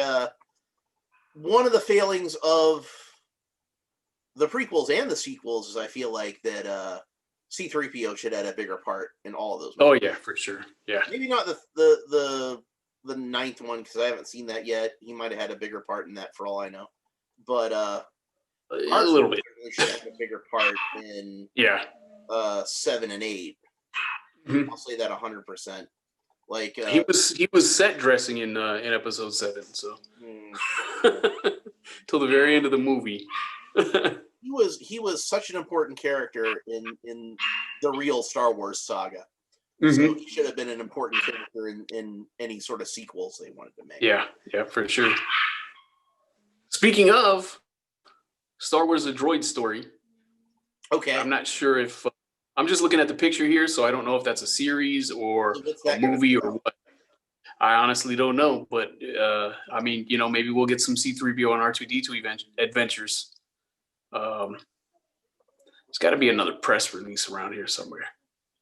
one of the failings of the prequels and the sequels is I feel like that C-3PO should have had a bigger part in all of those movies. Oh yeah, for sure. Yeah. Maybe not the ninth one, because I haven't seen that yet. He might have had a bigger part in that for all I know. But a little bit should have a bigger part in 7 and 8. Mm-hmm. I'll say that 100%. Like he was set dressing in episode 7, so till the very end of the movie. he was such an important character in the real Star Wars saga. So he should have been an important character in any sort of sequels they wanted to make. Yeah, for sure. Speaking of Star Wars: A Droid Story. Okay. I'm not sure if I'm just looking at the picture here, so I don't know if that's a series or a movie or what. I honestly don't know, but I mean, maybe we'll get some C-3PO and R2-D2 adventures. There's got to be another press release around here somewhere.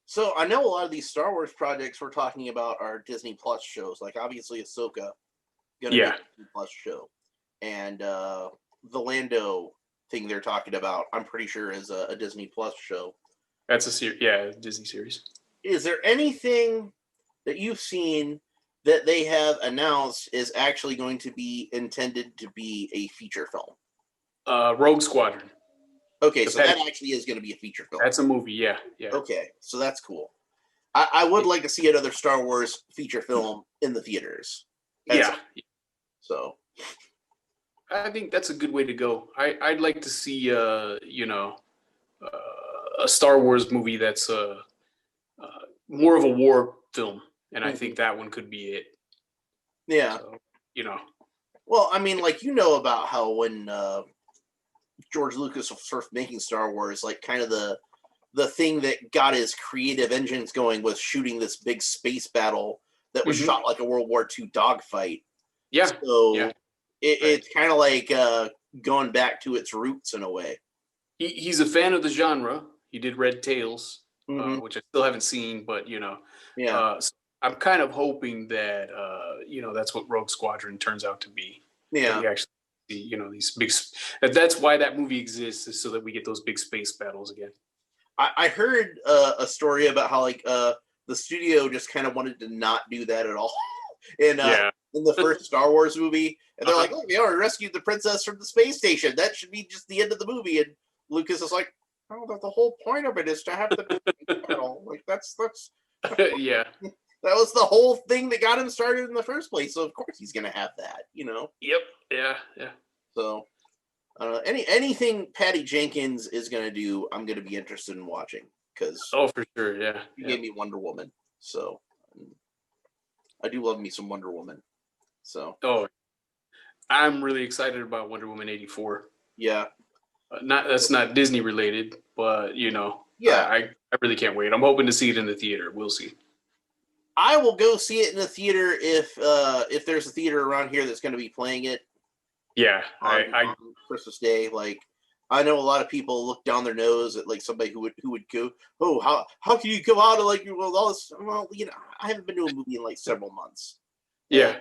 So I know a lot of these Star Wars projects we're talking about are Disney Plus shows, like obviously Ahsoka, gonna be a Disney Plus show, and the Lando thing they're talking about, I'm pretty sure is a Disney Plus show. That's a Disney series. Is there anything that you've seen that they have announced is actually going to be intended to be a feature film? Rogue Squadron. Okay, so that actually is going to be a feature film. That's a movie, yeah. Okay, so that's cool. I would like to see another Star Wars feature film in the theaters. So I think that's a good way to go. I'd like to see a Star Wars movie that's more of a war film, and I think that one could be it. Yeah. So, Well, I mean, like, about how when George Lucas was first making Star Wars, like, kind of the thing that got his creative engines going was shooting this big space battle that was shot like a World War II dogfight. Yeah. So it's kind of like going back to its roots in a way. He's a fan of the genre. He did Red Tails, which I still haven't seen, but so I'm kind of hoping that that's what Rogue Squadron turns out to be. Yeah. We actually see, these big. That's why that movie exists, is so that we get those big space battles again. I heard a story about how the studio just kind of wanted to not do that at all in the first Star Wars movie, and they're like, "Oh, we rescued the princess from the space station. That should be just the end of the movie." And Lucas is like, "Oh, the whole point of it is to have the battle. Like that's yeah." That was the whole thing that got him started in the first place. So of course he's gonna have that, Yep. Yeah. So anything Patty Jenkins is gonna do, I'm gonna be interested in watching because for sure, yeah. He gave me Wonder Woman, so I do love me some Wonder Woman. So I'm really excited about Wonder Woman 84. Yeah. That's not Disney related, but I really can't wait. I'm hoping to see it in the theater. We'll see. I will go see it in the theater if there's a theater around here that's going to be playing it. Yeah, on Christmas Day. Like, I know a lot of people look down their nose at like somebody who would go, "Oh, how can you go out of all this?" Well, I haven't been to a movie in like several months. Yeah.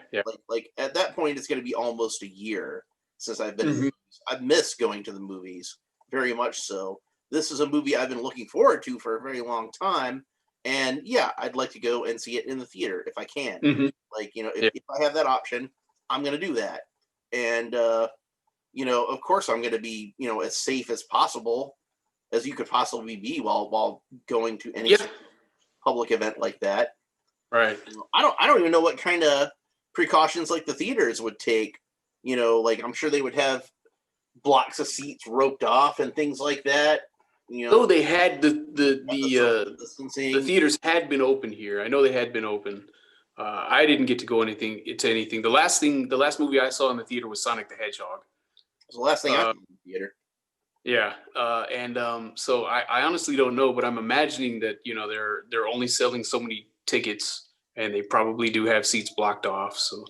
Like at that point, it's going to be almost a year since I've been. To the movies. I've missed going to the movies very much. So this is a movie I've been looking forward to for a very long time. And yeah, I'd like to go and see it in the theater if I can. If I have that option, I'm going to do that. And, of course I'm going to be, as safe as possible as you could possibly be while going to any public event like that. Right. I don't even know what kind of precautions like the theaters would take, I'm sure they would have blocks of seats roped off and things like that. They had the theaters had been open here. I know they had been open. I didn't get to go anything. The last movie I saw in the theater was Sonic the Hedgehog. It was the last thing I saw in the theater. Yeah, so I honestly don't know, but I'm imagining that they're only selling so many tickets, and they probably do have seats blocked off. So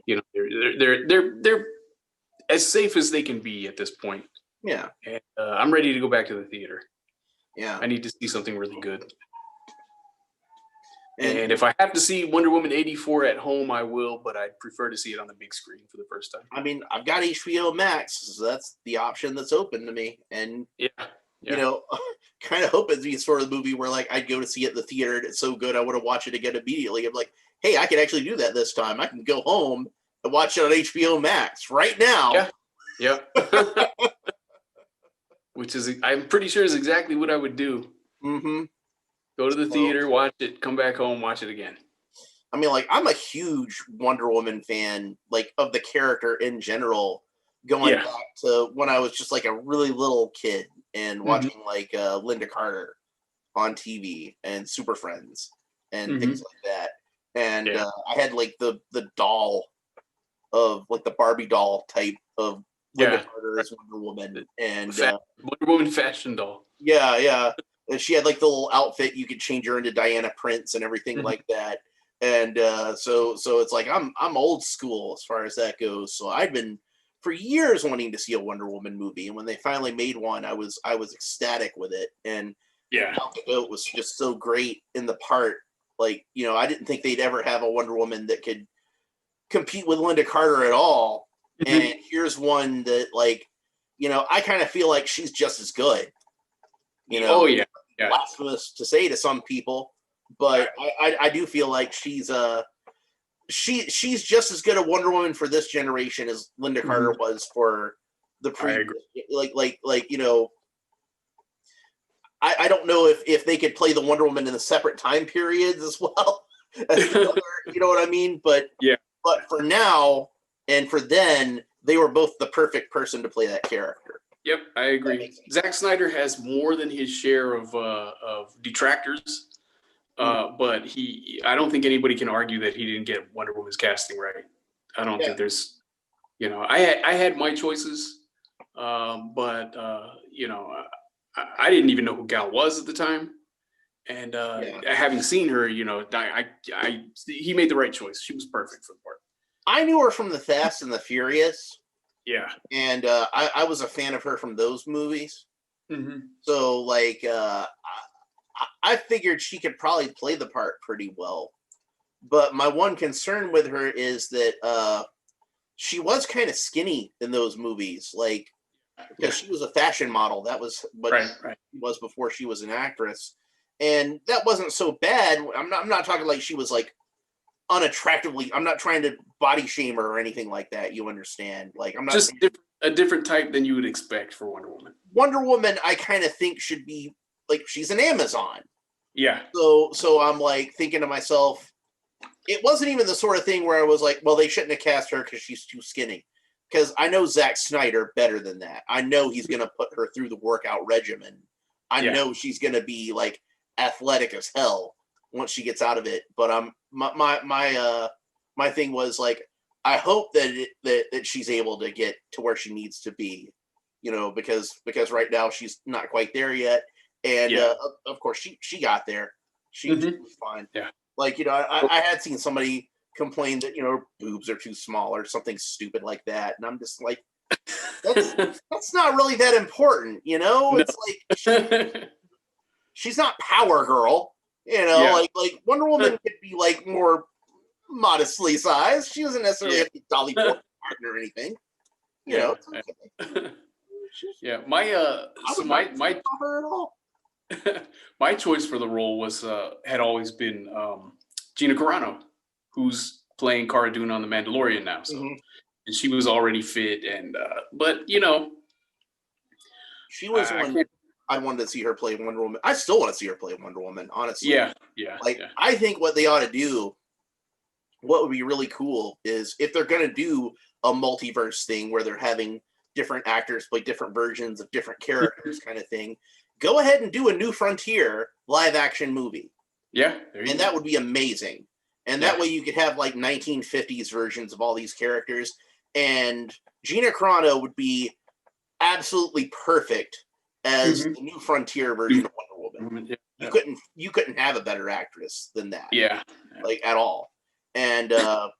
they're as safe as they can be at this point. Yeah. And I'm ready to go back to the theater. Yeah. I need to see something really good. And if I have to see Wonder Woman 84 at home, I will, but I'd prefer to see it on the big screen for the first time. I mean, I've got HBO Max, so that's the option that's open to me. And, kind of hope it'd be sort of the movie where, like, I'd go to see it in the theater and it's so good I want to watch it again immediately. I'm like, hey, I can actually do that this time. I can go home and watch it on HBO Max right now. Yeah. Which is, I'm pretty sure, is exactly what I would do. Mm-hmm. Go to the theater, watch it, come back home, watch it again. I mean, like, I'm a huge Wonder Woman fan, like, of the character in general, going back to when I was just, like, a really little kid and watching, like, Linda Carter on TV and Super Friends. and things like that. And I had like the doll of like the Barbie doll type of Linda Carter as Wonder Woman, and Wonder Woman fashion doll. Yeah. And she had like the little outfit you could change her into Diana Prince and everything like that. And so it's like I'm old school as far as that goes. So I'd been for years wanting to see a Wonder Woman movie, and when they finally made one, I was ecstatic with it. And Gal Gadot was just so great in the part. Like, you know, I didn't think they'd ever have a Wonder Woman that could compete with Linda Carter at all. And here's one that, like, you know, I kind of feel like she's just as good. You know, blasphemous to say to some people, but I do feel like she's just as good a Wonder Woman for this generation as Linda Carter was for the previous. Like you know, I don't know if they could play the Wonder Woman in the separate time periods as well as the other, you know what I mean? But but for now and for then, they were both the perfect person to play that character. Yep, I agree. Zack Snyder has more than his share of detractors, but I don't think anybody can argue that he didn't get Wonder Woman's casting right. I don't think there's, you know, I had my choices, but you know, I didn't even know who Gal was at the time, and having seen her, you know, he made the right choice. She was perfect for the part. I knew her from The Fast and the Furious. Yeah. And I was a fan of her from those movies. So, like, I figured she could probably play the part pretty well. But my one concern with her is that she was kind of skinny in those movies. Like, because she was a fashion model. That was what she was before she was an actress. And that wasn't so bad. I'm not talking like she was, like, unattractively. I'm not trying to body shame her or anything like that. You understand? Like, I'm not just a different type than you would expect for Wonder Woman. Wonder Woman, I kind of think should be like, she's an Amazon. Yeah. So I'm like thinking to myself, it wasn't even the sort of thing where I was like, well, they shouldn't have cast her because she's too skinny. Because I know Zack Snyder better than that. I know he's going to put her through the workout regimen. I know she's going to be like athletic as hell once she gets out of it. But my thing was like, I hope that she's able to get to where she needs to be, you know, because right now she's not quite there yet. And of course she got there. She was fine. Yeah. Like, you know, I had seen somebody complain that, you know, her boobs are too small or something stupid like that. And I'm just like, that's not really that important, you know? No. It's like she's not Power Girl, you know, like Wonder Woman could be like more modestly sized. She doesn't necessarily have to be Dolly Parton or anything. You know. Yeah. My her at all. My choice for the role was had always been Gina Carano, who's playing Cara Dune on The Mandalorian now. So and she was already fit, and but you know, she was one. I wanted to see her play Wonder Woman. I still want to see her play Wonder Woman, honestly. Yeah. I think what they ought to do, what would be really cool, is if they're going to do a multiverse thing where they're having different actors play different versions of different characters kind of thing, go ahead and do a New Frontier live action movie. Yeah. And that would be amazing. And that way you could have like 1950s versions of all these characters. And Gina Carano would be absolutely perfect as the New Frontier version of Wonder Woman. You couldn't have a better actress than that. Yeah. Like, at all. And God,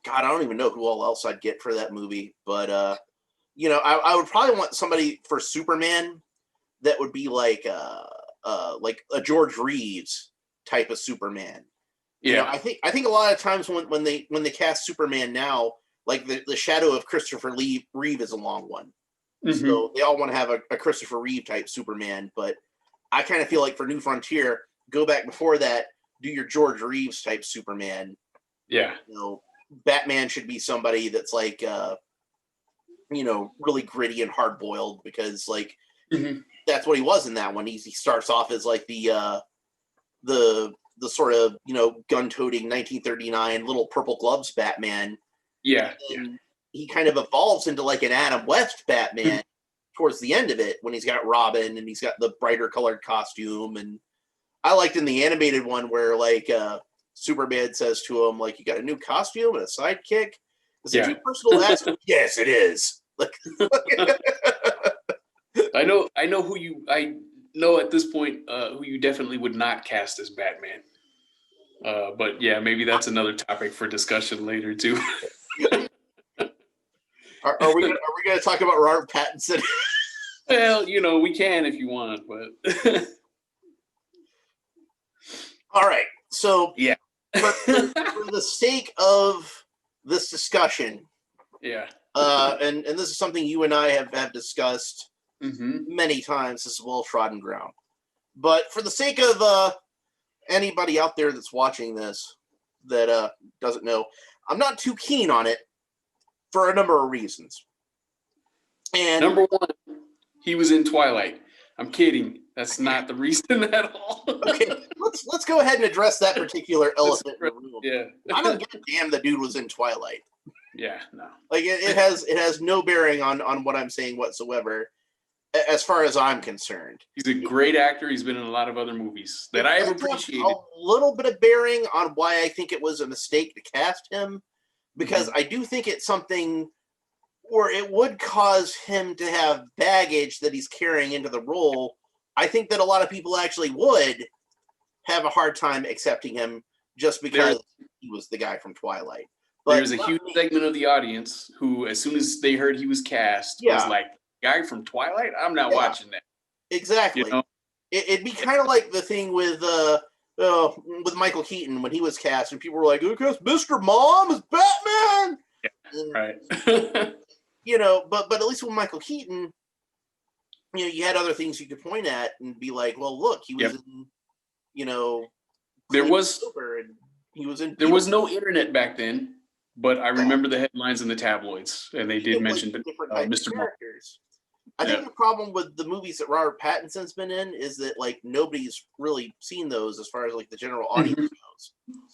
I don't even know who all else I'd get for that movie. But you know, I would probably want somebody for Superman that would be like a George Reeves type of Superman. You know, I think a lot of times when they cast Superman now, like the shadow of Christopher Reeve is a long one. So they all want to have a Christopher Reeve type Superman, but I kind of feel like for New Frontier, go back before that, do your George Reeves type Superman. Yeah. You know, Batman should be somebody that's like, you know, really gritty and hard boiled, because like that's what he was in that one. He starts off as like the sort of, you know, gun-toting 1939 little purple gloves Batman. Yeah. And he kind of evolves into like an Adam West Batman towards the end of it, when he's got Robin and he's got the brighter colored costume. And I liked in the animated one where like Superman says to him like, "You got a new costume and a sidekick? Is it too personal to ask?" Yes, it is. Like, I know I know at this point who you definitely would not cast as Batman. But yeah, maybe that's another topic for discussion later too. Are we gonna talk about Robert Pattinson? Well, we can if you want, but all right. So yeah, for the sake of this discussion, yeah, and this is something you and I have discussed many times. This is well trodden ground, but for the sake of anybody out there that's watching this that doesn't know, I'm not too keen on it for a number of reasons. And number one, he was in Twilight. I'm kidding. That's not the reason at all. Okay, let's go ahead and address that particular elephant in the room. Yeah. I don't give a damn the dude was in Twilight. Yeah, no. Like it has no bearing on what I'm saying whatsoever, as far as I'm concerned. He's a great actor. He's been in a lot of other movies that I have appreciated. A little bit of bearing on why I think it was a mistake to cast him, because I do think it's something where it would cause him to have baggage that he's carrying into the role. I think that a lot of people actually would have a hard time accepting him just because he was the guy from Twilight. But there's a huge segment of the audience who, as soon as they heard he was cast, was like, "Guy from Twilight? I'm not watching that." Exactly. It'd be kind of like the thing with Michael Keaton when he was cast, and people were like, "Because Mr. Mom is Batman." Yeah, right. But at least with Michael Keaton, you had other things you could point at and be like, "Well, look, he was in, there was There was no internet back then, but I remember the headlines in the tabloids, and they did mention Mr. Characters. I think the problem with the movies that Robert Pattinson's been in is that like nobody's really seen those as far as like the general audience goes.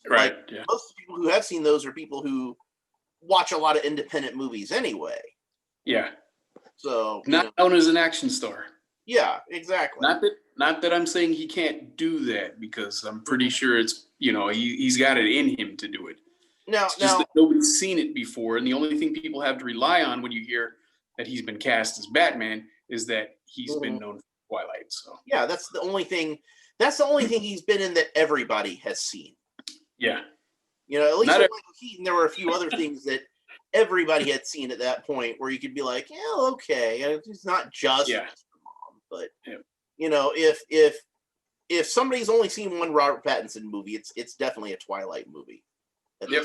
Right. Like, most people who have seen those are people who watch a lot of independent movies anyway. Yeah. So not known as an action star. Yeah, exactly. Not that I'm saying he can't do that, because I'm pretty sure it's he's got it in him to do it. It's just that nobody's seen it before, and the only thing people have to rely on when you hear that he's been cast as Batman is that he's been known for Twilight. So yeah, that's the only thing. That's the only thing he's been in that everybody has seen. Yeah, at least with Michael Keaton, there were a few other things that everybody had seen at that point where you could be like, yeah, okay, it's not just Mr. Mom, but if somebody's only seen one Robert Pattinson movie, it's definitely a Twilight movie. Yep.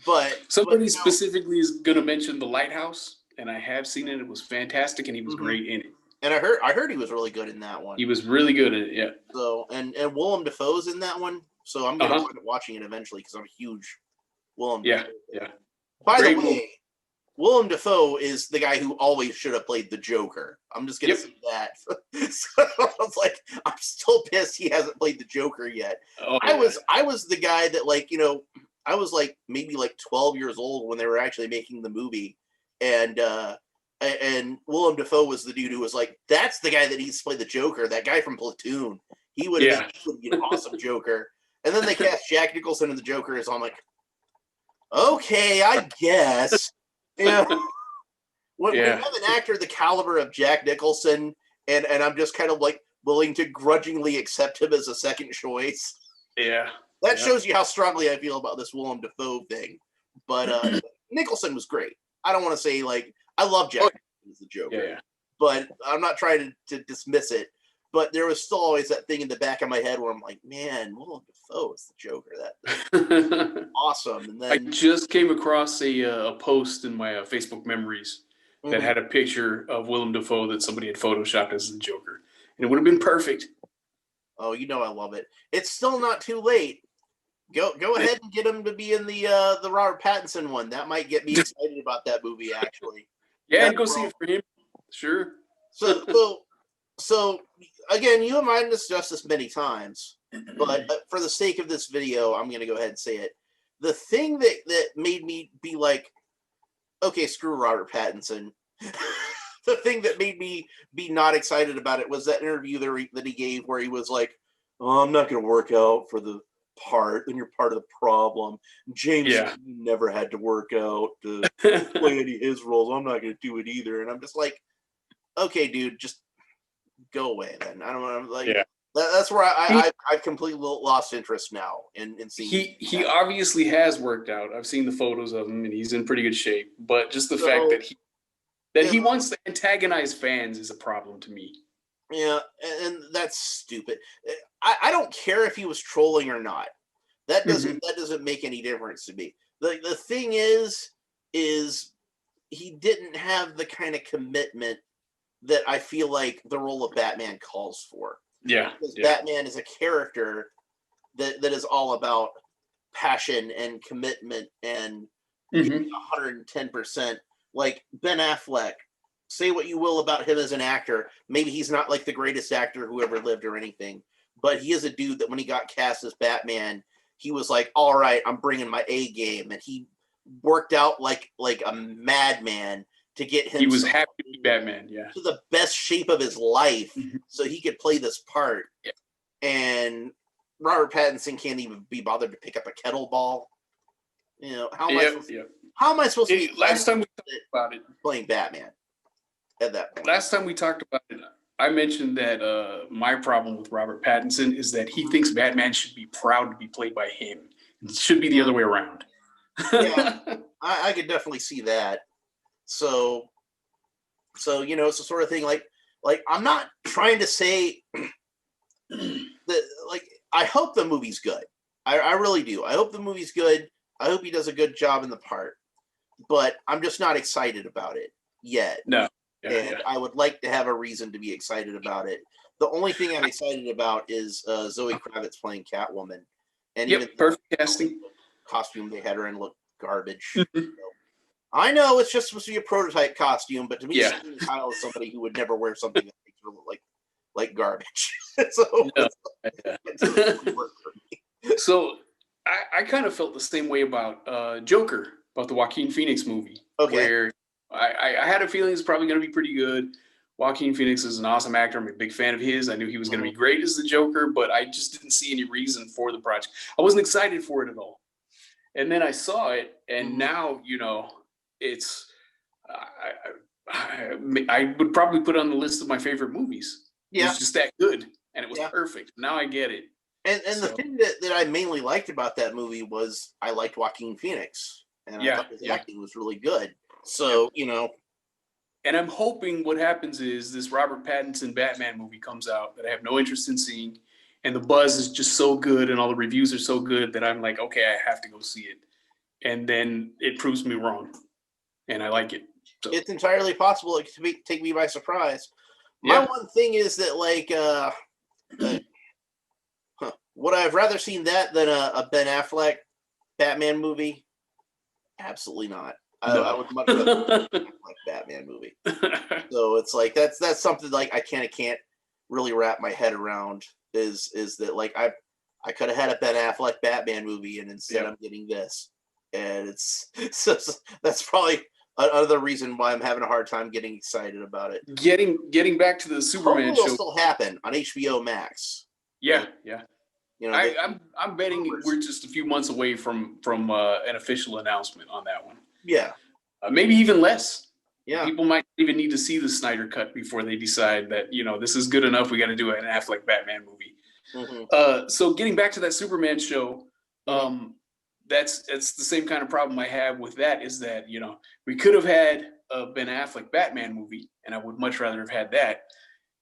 But somebody specifically is going to mention The Lighthouse, and I have seen it. It was fantastic, and he was great in it. And I heard he was really good in that one. He was really good at it, yeah. So and Willem Dafoe's in that one, so I'm going to start watching it eventually because I'm a huge Willem. Yeah, Dafoe yeah. By the way, Willem Dafoe is the guy who always should have played the Joker. I'm just going to say that. So I was like, I'm still pissed he hasn't played the Joker yet. Oh, I was the guy that I was like maybe like 12 years old when they were actually making the movie, and Willem Dafoe was the dude who was like, that's the guy that needs to play the Joker. That guy from Platoon. He would be an awesome Joker. And then they cast Jack Nicholson in the Joker, so I'm like, okay, I guess. When you have an actor the caliber of Jack Nicholson, and I'm just kind of like willing to grudgingly accept him as a second choice. Yeah. That shows you how strongly I feel about this Willem Dafoe thing. But Nicholson was great. I don't want to say I love Jack Nicholson as the Joker, but I'm not trying to dismiss it. But there was still always that thing in the back of my head where I'm like, man, Willem Dafoe is the Joker. That's awesome. And then I just came across a post in my Facebook memories that had a picture of Willem Dafoe that somebody had photoshopped as the Joker, and it would have been perfect. Oh, I love it. It's still not too late. Go ahead and get him to be in the Robert Pattinson one. That might get me excited about that movie, actually. Yeah, go see it for him. Sure. So again, you and I have discussed this many times, but for the sake of this video, I'm going to go ahead and say it. The thing that made me be like, okay, screw Robert Pattinson. The thing that made me be not excited about it was that interview that he gave where he was like, oh, I'm not going to work out for the part, then you're part of the problem. James never had to work out to play any of his roles. I'm not going to do it either. And I'm just like, okay, dude, just go away then. I don't know. Like, that's where I've completely lost interest now in seeing. He obviously has worked out. I've seen the photos of him, and he's in pretty good shape. But just the fact that he wants to antagonize fans is a problem to me. Yeah, and that's stupid. I don't care if he was trolling or not. That doesn't make any difference to me. The thing is he didn't have the kind of commitment that I feel like the role of Batman calls for. Yeah. Because Batman is a character that is all about passion and commitment and 110%. Like Ben Affleck, say what you will about him as an actor. Maybe he's not like the greatest actor who ever lived or anything, but he is a dude that when he got cast as Batman, he was like, all right, I'm bringing my A game. And he worked out like a madman to get him. He was happy to be Batman, to the best shape of his life so he could play this part. Yeah. And Robert Pattinson can't even be bothered to pick up a kettlebell. You know, how am I supposed to be last time we talked about it playing Batman at that point? Last time we talked about it, I mentioned that my problem with Robert Pattinson is that he thinks Batman should be proud to be played by him. It should be the other way around. Yeah, I could definitely see that. So you know, it's the sort of thing like I'm not trying to say that like I hope the movie's good. I really do. I hope the movie's good. I hope he does a good job in the part. But I'm just not excited about it yet. No. I would like to have a reason to be excited about it. The only thing I'm excited about is Zoe Kravitz playing Catwoman. And even perfect casting. Costume they had her in looked garbage. I know it's just supposed to be a prototype costume, but to me, Kyle is somebody who would never wear something that makes her look like garbage. So I kind of felt the same way about Joker, about the Joaquin Phoenix movie. Okay. Where I had a feeling it's probably going to be pretty good. Joaquin Phoenix is an awesome actor. I'm a big fan of his. I knew he was going to be great as the Joker, but I just didn't see any reason for the project. I wasn't excited for it at all. And then I saw it, and now, you know, it's I would probably put it on the list of my favorite movies. Yeah. It was just that good, and it was perfect. Now I get it. And the thing that I mainly liked about that movie was I liked Joaquin Phoenix, and I thought his acting was really good. So, you know. And I'm hoping what happens is this Robert Pattinson Batman movie comes out that I have no interest in seeing, and the buzz is just so good and all the reviews are so good that I'm like, okay, I have to go see it. And then it proves me wrong, and I like it. So. It's entirely possible it could take me by surprise. My one thing is that, like, would I have rather seen that than a Ben Affleck Batman movie? Absolutely not. No. I would much rather like Batman movie. So it's like that's something like I can't really wrap my head around. Is that like I could have had a Ben Affleck Batman movie and instead I'm getting this, and that's probably another reason why I'm having a hard time getting excited about it. Getting back to the Superman show, it'll still happen on HBO Max. Yeah. You know, I'm betting we're just a few months away from an official announcement on that one. Yeah. Maybe even less. Yeah. People might even need to see the Snyder Cut before they decide that, you know, this is good enough. We got to do an Affleck Batman movie. So getting back to that Superman show, that's the same kind of problem I have with that is that, you know, we could have had a Ben Affleck Batman movie, and I would much rather have had that.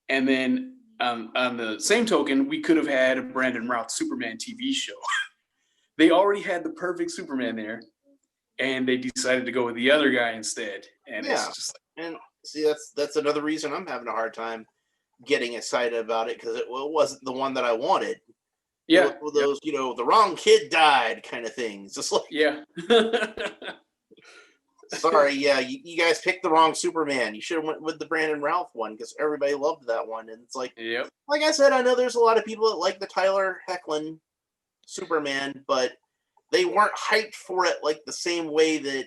And then on the same token, we could have had a Brandon Routh Superman TV show. They already had the perfect Superman there, and they decided to go with the other guy instead. And it's just like, and see, that's another reason I'm having a hard time getting excited about it, because it wasn't the one that I wanted. Yeah. Those, you know, the wrong kid died kind of things. Just like, sorry, you guys picked the wrong Superman. You should have went with the Brandon Routh one because everybody loved that one. And it's like, like I said, I know there's a lot of people that like the Tyler Hoechlin Superman, but they weren't hyped for it like the same way that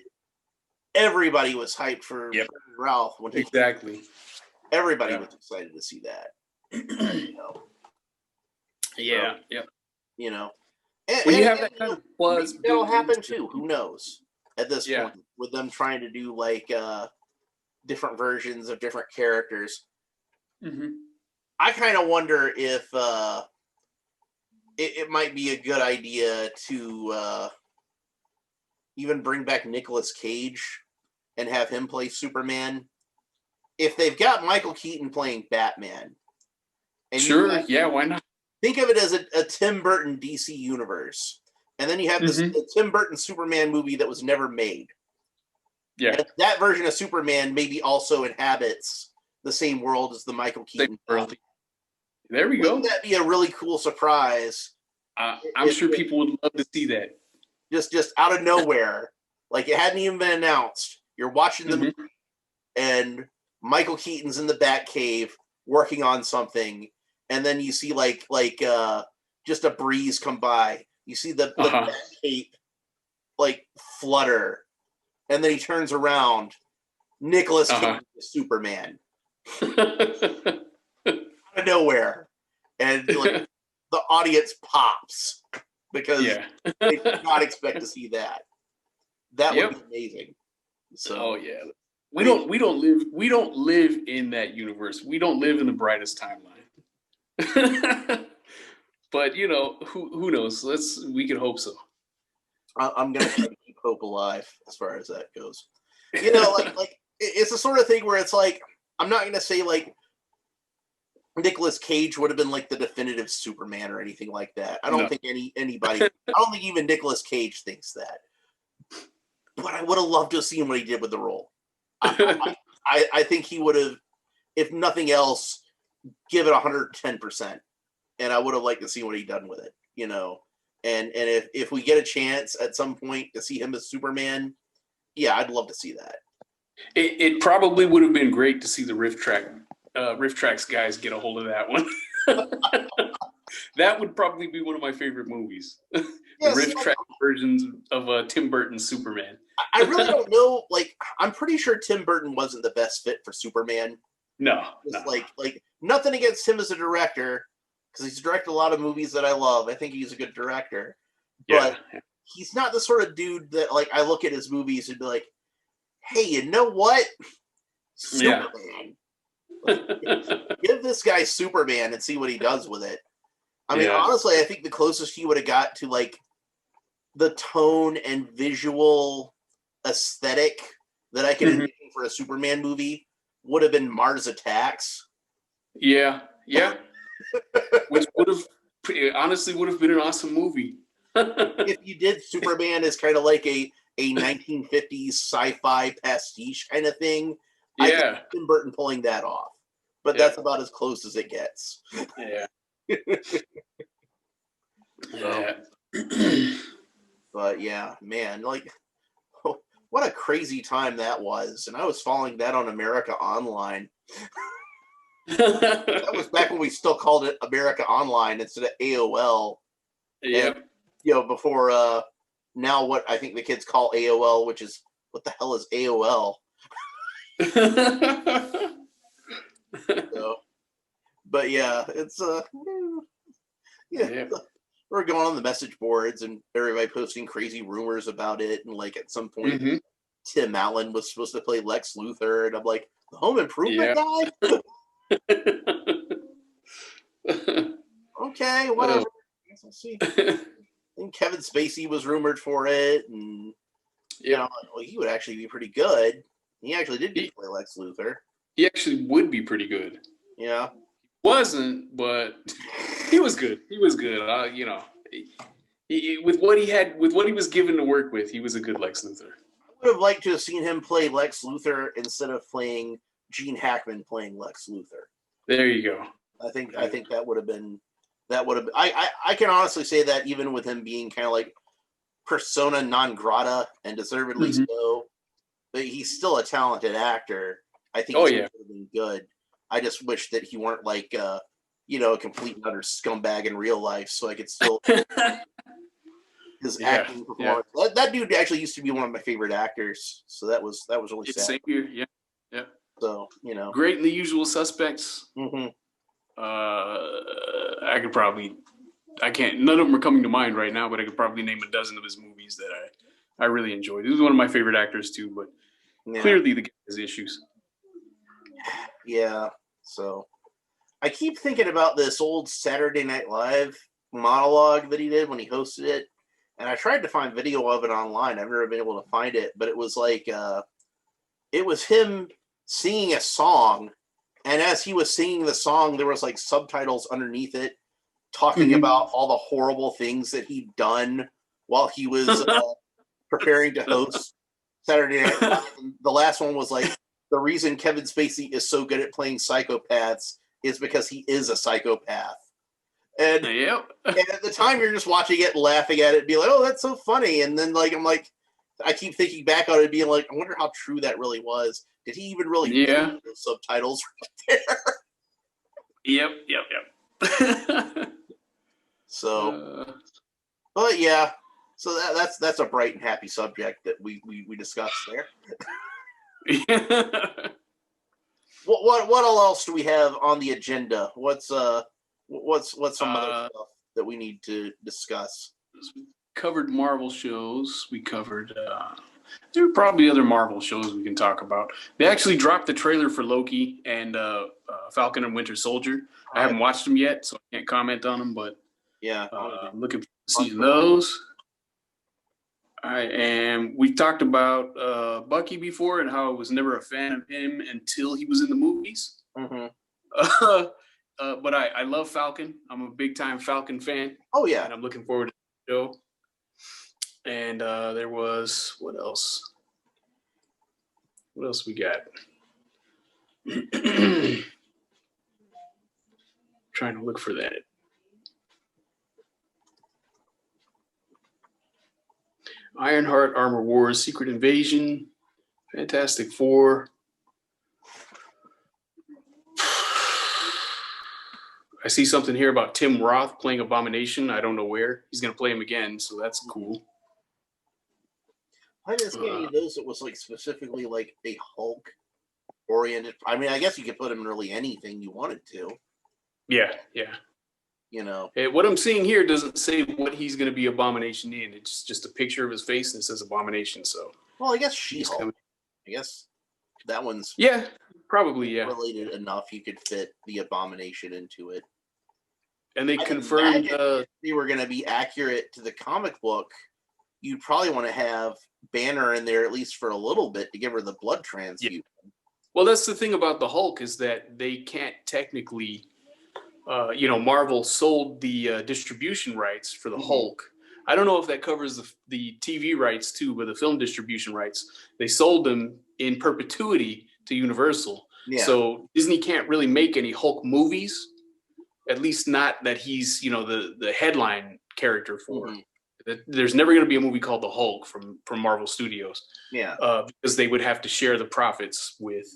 everybody was hyped for Ralph. Exactly. Everybody was excited to see that. You know. Yeah, yeah. You know, when you have that kind of buzz, that'll happen too. Who knows? At this Yeah. point, with them trying to do like different versions of different characters, I kind of wonder if it might be a good idea to even bring back Nicolas Cage and have him play Superman. If they've got Michael Keaton playing Batman, and sure, yeah, why not? Think of it as a Tim Burton DC universe, and then you have this Tim Burton Superman movie that was never made. Yeah, and that version of Superman maybe also inhabits the same world as the Michael Keaton world. There we go. Wouldn't that be a really cool surprise? I'm sure people would love to see that. Just out of nowhere, like it hadn't even been announced. You're watching the movie, and Michael Keaton's in the Batcave working on something, and then you see like just a breeze come by. You see the Batcape like flutter, and then he turns around. Nicolas Cage is Superman out of nowhere, and like the audience pops because they did not expect to see that. That would be amazing. So, we don't live in that universe. We don't live in the brightest timeline. But you know, who knows? We can hope so. I'm gonna try to keep hope alive as far as that goes. You know, like it's the sort of thing where it's like I'm not gonna say like Nicolas Cage would have been like the definitive Superman or anything like that. I don't think anybody. I don't think even Nicolas Cage thinks that. But I would have loved to have seen what he did with the role. I think he would have, if nothing else, give it 110%. And I would have liked to see what he done with it, you know. And if we get a chance at some point to see him as Superman, yeah, I'd love to see that. It probably would have been great to see the Riff Tracks guys get a hold of that one. That would probably be one of my favorite movies. The Riff Track versions of Tim Burton's Superman. I really don't know. Like, I'm pretty sure Tim Burton wasn't the best fit for Superman. No. Like nothing against him as a director, because he's directed a lot of movies that I love. I think he's a good director. But he's not the sort of dude that, like, I look at his movies and be like, hey, you know what? Superman. Give this guy Superman and see what he does with it. I mean, honestly, I think the closest he would have got to like the tone and visual aesthetic that I can envision for a Superman movie would have been Mars Attacks. Yeah. Which would have honestly would have been an awesome movie. If you did Superman as kind of like a 1950s sci-fi pastiche kind of thing, I think Tim Burton pulling that off. But that's about as close as it gets. But yeah, man, like what a crazy time that was. And I was following that on America Online. That was back when we still called it America Online instead of AOL. Yeah. And, you know, before now what I think the kids call AOL, which is what the hell is AOL? So, but yeah, it's we're going on the message boards and everybody posting crazy rumors about it, and like at some point Tim Allen was supposed to play Lex Luthor, and I'm like, the Home Improvement guy? Okay, whatever. I guess we'll see. And Kevin Spacey was rumored for it, and you know, well, he would actually be pretty good. He actually did get to play Lex Luthor. He actually would be pretty good. Yeah. Wasn't, but he was good. He was good. You know, with what he was given to work with, he was a good Lex Luthor. I would have liked to have seen him play Lex Luthor instead of playing Gene Hackman playing Lex Luthor. There you go. I think that would have been. I can honestly say that even with him being kind of like persona non grata and deservedly so, but he's still a talented actor. I think he would have been good. I just wish that he weren't like you know, a complete and utter scumbag in real life, so I could still his acting performance. That dude actually used to be one of my favorite actors, so that was really sad. Same here, yeah. So, you know, great in The Usual Suspects. I could probably can't. None of them are coming to mind right now, but I could probably name a dozen of his movies that I really enjoyed. He was one of my favorite actors too, but clearly the guy has issues. Yeah. So I keep thinking about this old Saturday Night Live monologue that he did when he hosted it, and I tried to find video of it online. I've never been able to find it, but it was like it was him singing a song, and as he was singing the song, there was like subtitles underneath it talking about all the horrible things that he'd done while he was preparing to host Saturday Night Live. And the last one was like, the reason Kevin Spacey is so good at playing psychopaths is because he is a psychopath. And, and at the time, you're just watching it and laughing at it and be like, oh, that's so funny. And then like I'm like, I keep thinking back on it being like, I wonder how true that really was. Did he even really put those subtitles right there? Yep. So, but yeah, so that's a bright and happy subject that we discussed there. What else do we have on the agenda? What's some other stuff that we need to discuss? We covered Marvel shows. We covered there are probably other Marvel shows we can talk about. They actually dropped the trailer for Loki and Falcon and Winter Soldier. I haven't watched them yet, so I can't comment on them, but I'm looking forward to seeing those. All right, and we talked about Bucky before and how I was never a fan of him until he was in the movies. But I love Falcon. I'm a big time Falcon fan. Oh yeah, and I'm looking forward to the show. And there was what else? What else we got? Trying to look for that. Ironheart, Armor Wars, Secret Invasion, Fantastic Four. I see something here about Tim Roth playing Abomination. I don't know where. He's going to play him again, so that's cool. I didn't see any of those that was like specifically like a Hulk oriented. I mean, I guess you could put him in really anything you wanted to. Yeah. You know, what I'm seeing here doesn't say what he's going to be Abomination in. It's just a picture of his face and it says Abomination. So, well, I guess She-Hulk. I guess that one's probably related enough. You could fit the Abomination into it. And they confirmed if they were going to be accurate to the comic book. You'd probably want to have Banner in there at least for a little bit to give her the blood transfusion. Yeah. Well, that's the thing about the Hulk is that they can't technically. Marvel sold the distribution rights for the Hulk. I don't know if that covers the TV rights too, but the film distribution rights, they sold them in perpetuity to Universal. Yeah. So Disney can't really make any Hulk movies, at least not that he's, the headline character for. There's never going to be a movie called The Hulk from Marvel Studios. Yeah. Because they would have to share the profits with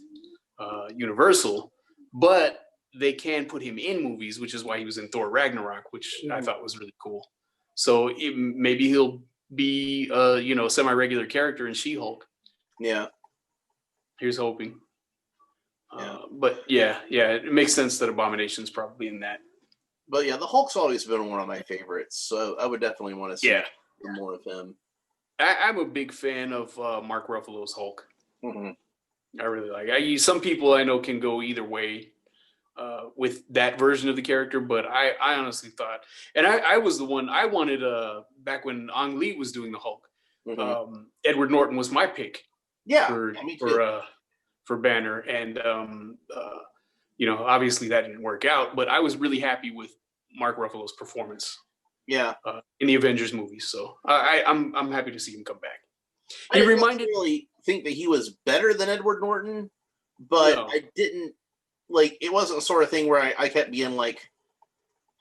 Universal. But they can put him in movies, which is why he was in Thor Ragnarok, which I thought was really cool. So maybe he'll be a semi-regular character in She-Hulk. Yeah. Here's hoping. But it makes sense that Abomination's probably in that. But yeah, the Hulk's always been one of my favorites, so I would definitely want to see more of him. I'm a big fan of Mark Ruffalo's Hulk. I really like. Some people I know can go either way. With that version of the character, but I honestly thought, and I was the one I wanted back when Ang Lee was doing the Hulk. Edward Norton was my pick. For Banner, and obviously that didn't work out. But I was really happy with Mark Ruffalo's performance. Yeah, in the Avengers movies. So I'm happy to see him come back. I didn't really think that he was better than Edward Norton, but I didn't. Like, it wasn't the sort of thing where I kept being like,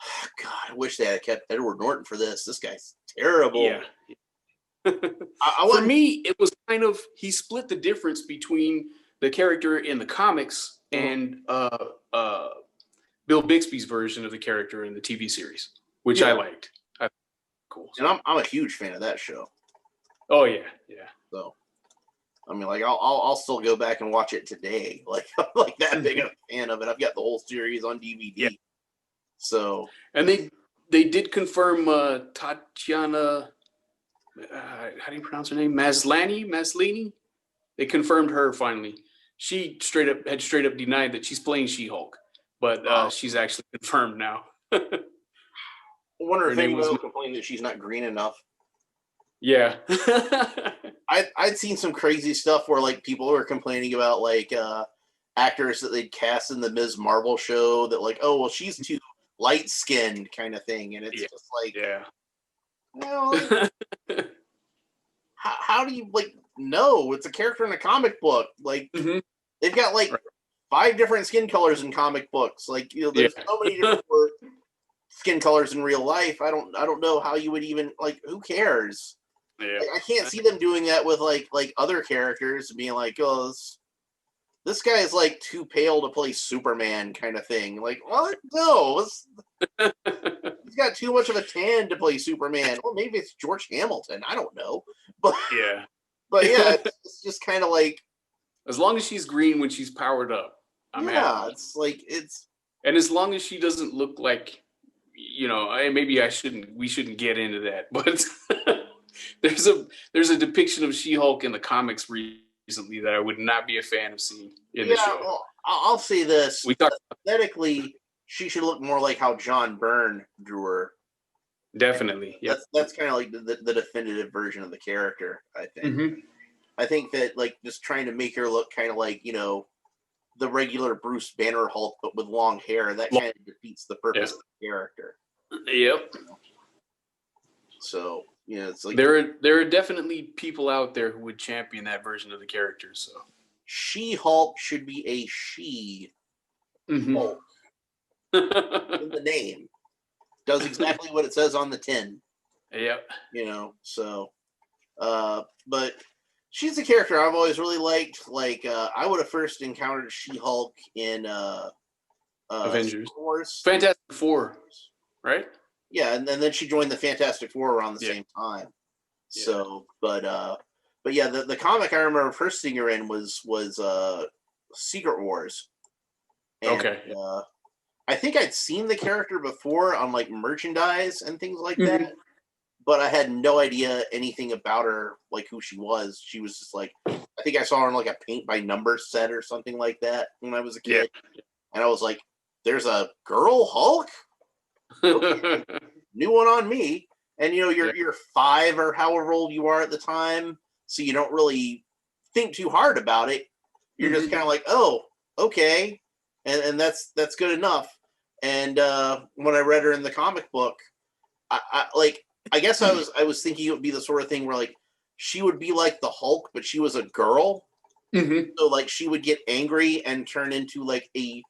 oh, God, I wish they had kept Edward Norton for this. This guy's terrible. Yeah. For me, it was kind of, he split the difference between the character in the comics and Bill Bixby's version of the character in the TV series, which I liked. Cool. And I'm a huge fan of that show. Oh, yeah. So. I mean, like, I'll still go back and watch it today. Like, I'm like that big of a fan of it. I've got the whole series on DVD. Yeah. So, and they did confirm Tatiana. How do you pronounce her name? Maslany. They confirmed her finally. She had straight up denied that she's playing She-Hulk, but she's actually confirmed now. I wonder if anyone will complain that she's not green enough. Yeah. I'd seen some crazy stuff where like people were complaining about like actors that they'd cast in the Ms. Marvel show that like, oh well, she's too light skinned kind of thing, and it's just like, like, how do you like? No, it's a character in a comic book. Like they've got like 5 different skin colors in comic books. Like there's so many different skin colors in real life. I don't know how you would even like. Who cares? Yeah. Like, I can't see them doing that with like other characters, being like, oh, this guy is like too pale to play Superman kind of thing. Like, what? No, he's got too much of a tan to play Superman. Well, maybe it's George Hamilton. I don't know, but yeah, it's just kind of like, as long as she's green when she's powered up, I'm happy. It's like and as long as she doesn't look like, maybe we shouldn't get into that, but there's a depiction of She-Hulk in the comics recently that I would not be a fan of seeing in the show. Well, I'll say this: aesthetically, she should look more like how John Byrne drew her. Definitely, yeah. That's kind of like the definitive version of the character. I think. I think that like just trying to make her look kind of like the regular Bruce Banner Hulk, but with long hair, that kind of defeats the purpose of the character. Yep. So it's like there are definitely people out there who would champion that version of the character. So She-Hulk should be a She-Hulk in the name. Does exactly what it says on the tin. Yep. So but she's a character I've always really liked. Like I would have first encountered She-Hulk in Avengers, Wars. Fantastic Four, right? Yeah, and then she joined the Fantastic Four around the same time. Yeah. So, but yeah, the comic I remember first seeing her in was Secret Wars. And, okay. I think I'd seen the character before on like merchandise and things like that, but I had no idea anything about her, like who she was. She was just like, I think I saw her in like a paint by number set or something like that when I was a kid, and I was like, "There's a girl Hulk." Okay. New one on me. And you're 5 or however old you are at the time, so you don't really think too hard about it. You're just kind of like, oh, okay, and that's good enough. And when I read her in the comic book, I guess I was thinking it would be the sort of thing where like she would be like the Hulk, but she was a girl. So like she would get angry and turn into like a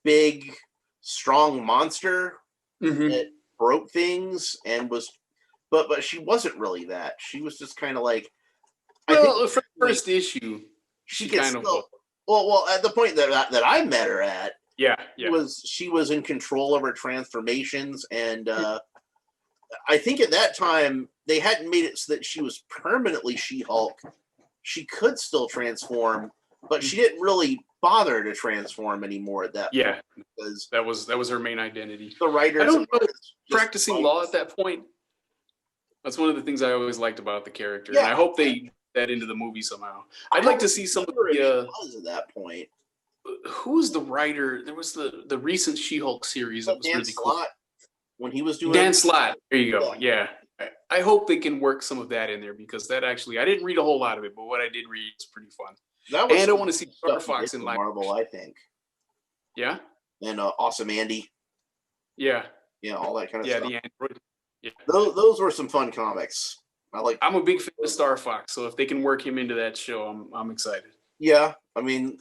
big, strong monster that broke things and was, but she wasn't really that. She was just kind of like, I think for the first issue, she kind of well at the point that I met her at, she was in control of her transformations, and I think at that time they hadn't made it so that she was permanently She-Hulk. She could still transform, but she didn't really bother to transform anymore at that point. Yeah, because that was her main identity. The writers, I don't know, practicing law at that point. That's one of the things I always liked about the character, and I hope they that into the movie somehow. I'd like to see some of the at that point. Who was the writer? There was the recent She-Hulk series that was Dan really cool. When he was doing Dan Slott. There you go. Yeah. I hope they can work some of that in there, because that actually, I didn't read a whole lot of it, but what I did read is pretty fun. And I want to see Star Fox in live Marvel, I think. Yeah. And Awesome Andy. Yeah. Yeah, all that kind of stuff. The Android. Yeah. Those were some fun comics. I'm a big fan of Star Fox, so if they can work him into that show, I'm excited. Yeah, I mean,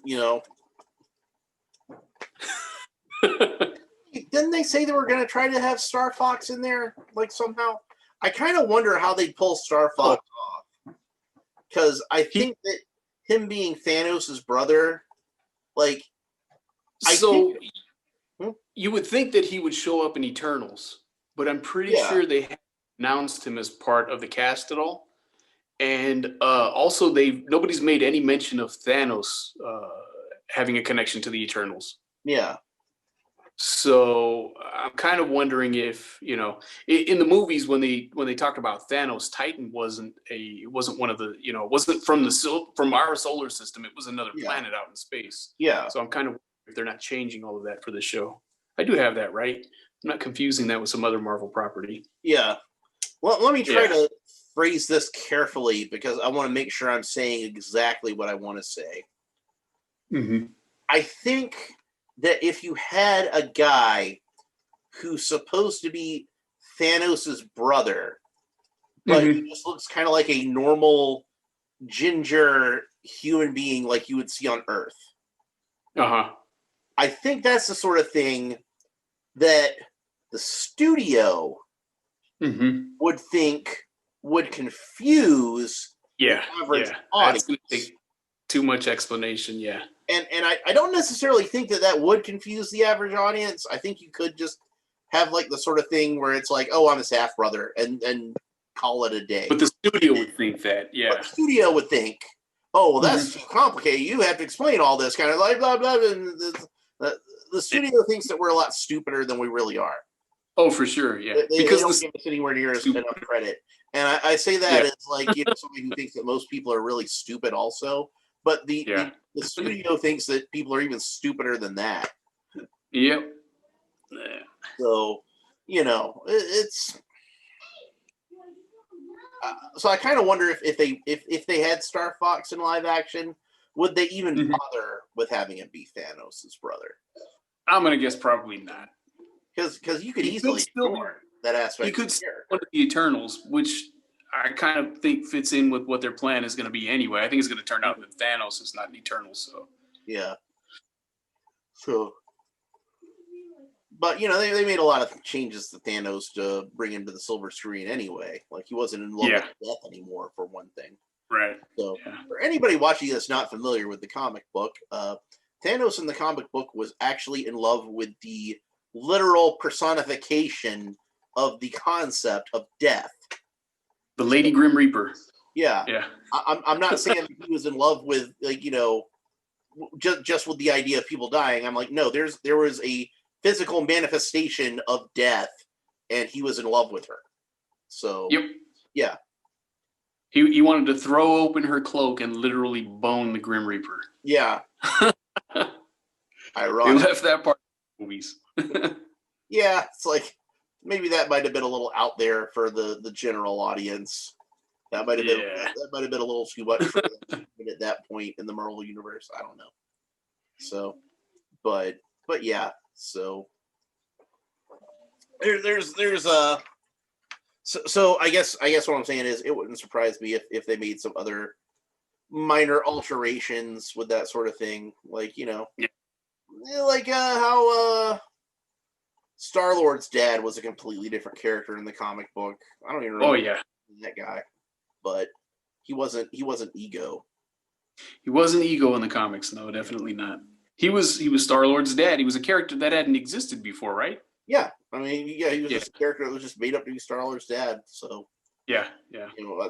didn't they say they were going to try to have Star Fox in there, like somehow? I kind of wonder how they'd pull Star Fox off, because think that him being Thanos' brother, like, you would think that he would show up in Eternals, but I'm pretty sure they haven't announced him as part of the cast at all. And also, nobody's made any mention of Thanos having a connection to the Eternals. Yeah. So I'm kind of wondering if, in the movies when they talked about Thanos, Titan it wasn't one of the, it wasn't from our solar system. It was another planet out in space. Yeah. So I'm kind of wondering if they're not changing all of that for the show. I do have that right. I'm not confusing that with some other Marvel property. Yeah. Well, let me try to phrase this carefully because I want to make sure I'm saying exactly what I want to say. Mm-hmm. I think that if you had a guy who's supposed to be Thanos' brother, but he just looks kind of like a normal ginger human being like you would see on Earth. I think that's the sort of thing that the studio would think would confuse the average audience. That's going to take too much explanation, And I don't necessarily think that would confuse the average audience. I think you could just have like the sort of thing where it's like, oh, I'm his half brother, and call it a day. But the studio would think that, But the studio would think, oh, well, that's too complicated. You have to explain all this kind of like blah blah. And the studio thinks that we're a lot stupider than we really are. Oh, for sure, Because they don't give us anywhere near enough credit. And I say that as like somebody who thinks that most people are really stupid also. But the studio thinks that people are even stupider than that. Yep. So, it's. So I kind of wonder if they had Star Fox in live action, would they even bother with having it be Thanos' brother? I'm gonna guess probably not. Because you could easily ignore that aspect. You could still one of the Eternals, which I kind of think fits in with what their plan is going to be anyway. I think it's going to turn out that Thanos is not an Eternal, so. Yeah. So. But, they made a lot of changes to Thanos to bring him to the silver screen anyway. Like, he wasn't in love with death anymore, for one thing. Right. So, for anybody watching that's not familiar with the comic book, Thanos in the comic book was actually in love with the literal personification of the concept of death. The Lady Grim Reaper. Yeah. Yeah. I'm not saying that he was in love with, like, just with the idea of people dying. I'm like, no, there was a physical manifestation of death, and he was in love with her. So, yeah. He wanted to throw open her cloak and literally bone the Grim Reaper. Yeah. Ironic. They left that part in movies. Yeah, it's like maybe that might have been a little out there for the general audience. That might have been a little too much for them at that point in the Marvel universe. I don't know. So, but yeah. So there's so I guess what I'm saying is it wouldn't surprise me if they made some other minor alterations with that sort of thing, like like how Star-Lord's dad was a completely different character in the comic book. I don't even remember that guy, but he wasn't Ego. He wasn't Ego in the comics. No, definitely not. He was Star-Lord's dad. He was a character that hadn't existed before, right? Yeah, I mean, he was just a character that was just made up to be Star-Lord's dad. So yeah.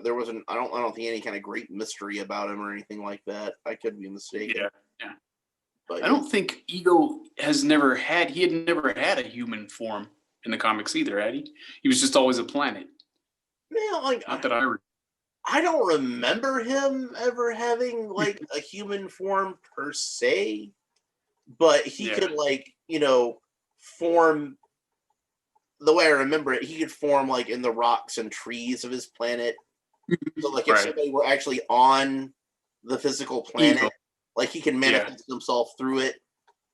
There wasn't. I don't think any kind of great mystery about him or anything like that. I could be mistaken. Yeah. But I don't think Ego he had never had a human form in the comics either, had he? He was just always a planet. Yeah, like not that I don't remember him ever having like a human form per se, but he could form. The way I remember it, he could form like in the rocks and trees of his planet. So like if somebody were actually on the physical planet, like he can manifest himself through it.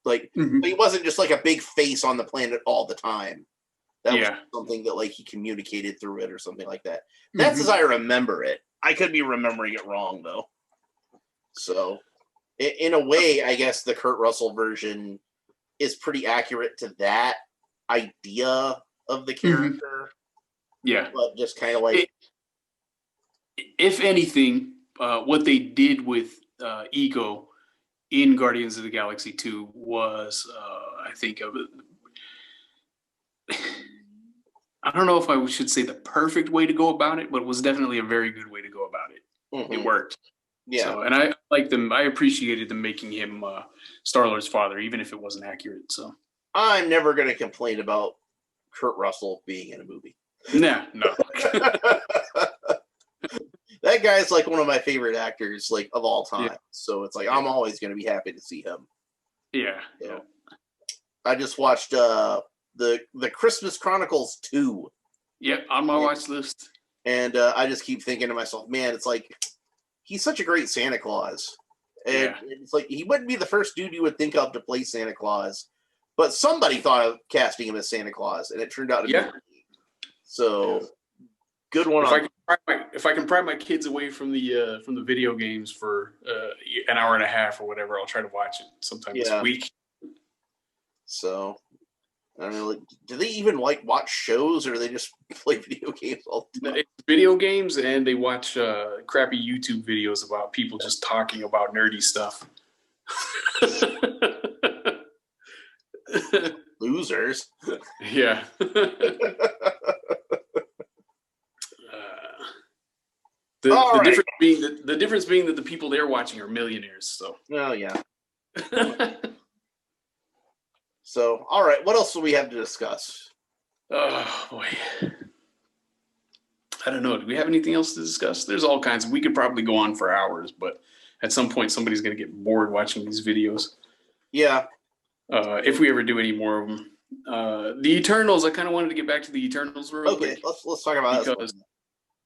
Like but he wasn't just like a big face on the planet all the time. That was something that like he communicated through it or something like that. That's as I remember it. I could be remembering it wrong though. So in a way, I guess the Kurt Russell version is pretty accurate to that idea of the character. Yeah. But just kind of like if anything, what they did with Ego in Guardians of the Galaxy 2 was I think of it. I don't know if I should say the perfect way to go about it, but it was definitely a very good way to go about it. It worked. Yeah. So, and I liked them. I appreciated them making him Star-Lord's father, even if it wasn't accurate. So I'm never going to complain about Kurt Russell being in a movie. No. That guy's like one of my favorite actors, like of all time. Yeah. So it's like I'm always going to be happy to see him. Yeah. So, yeah. I just watched the Christmas Chronicles 2. Yep, on my watch list. And I just keep thinking to myself, man, it's like he's such a great Santa Claus. And it's like he wouldn't be the first dude you would think of to play Santa Claus, but somebody thought of casting him as Santa Claus, and it turned out to be. So good one. If I can pry my kids away from the video games for an hour and a half or whatever, I'll try to watch it sometime this week. So, I mean, like, do they even like watch shows, or they just play video games all the time? It's video games, and they watch crappy YouTube videos about people just talking about nerdy stuff. Losers. Yeah. The difference being that the people they're watching are millionaires. So. Oh yeah. So, all right, what else do we have to discuss? Oh boy, I don't know. Do we have anything else to discuss? There's all kinds. We could probably go on for hours, but at some point, somebody's going to get bored watching these videos. Yeah. If we ever do any more of them. The Eternals. I kind of wanted to get back to the Eternals real quick. Okay, let's talk about that.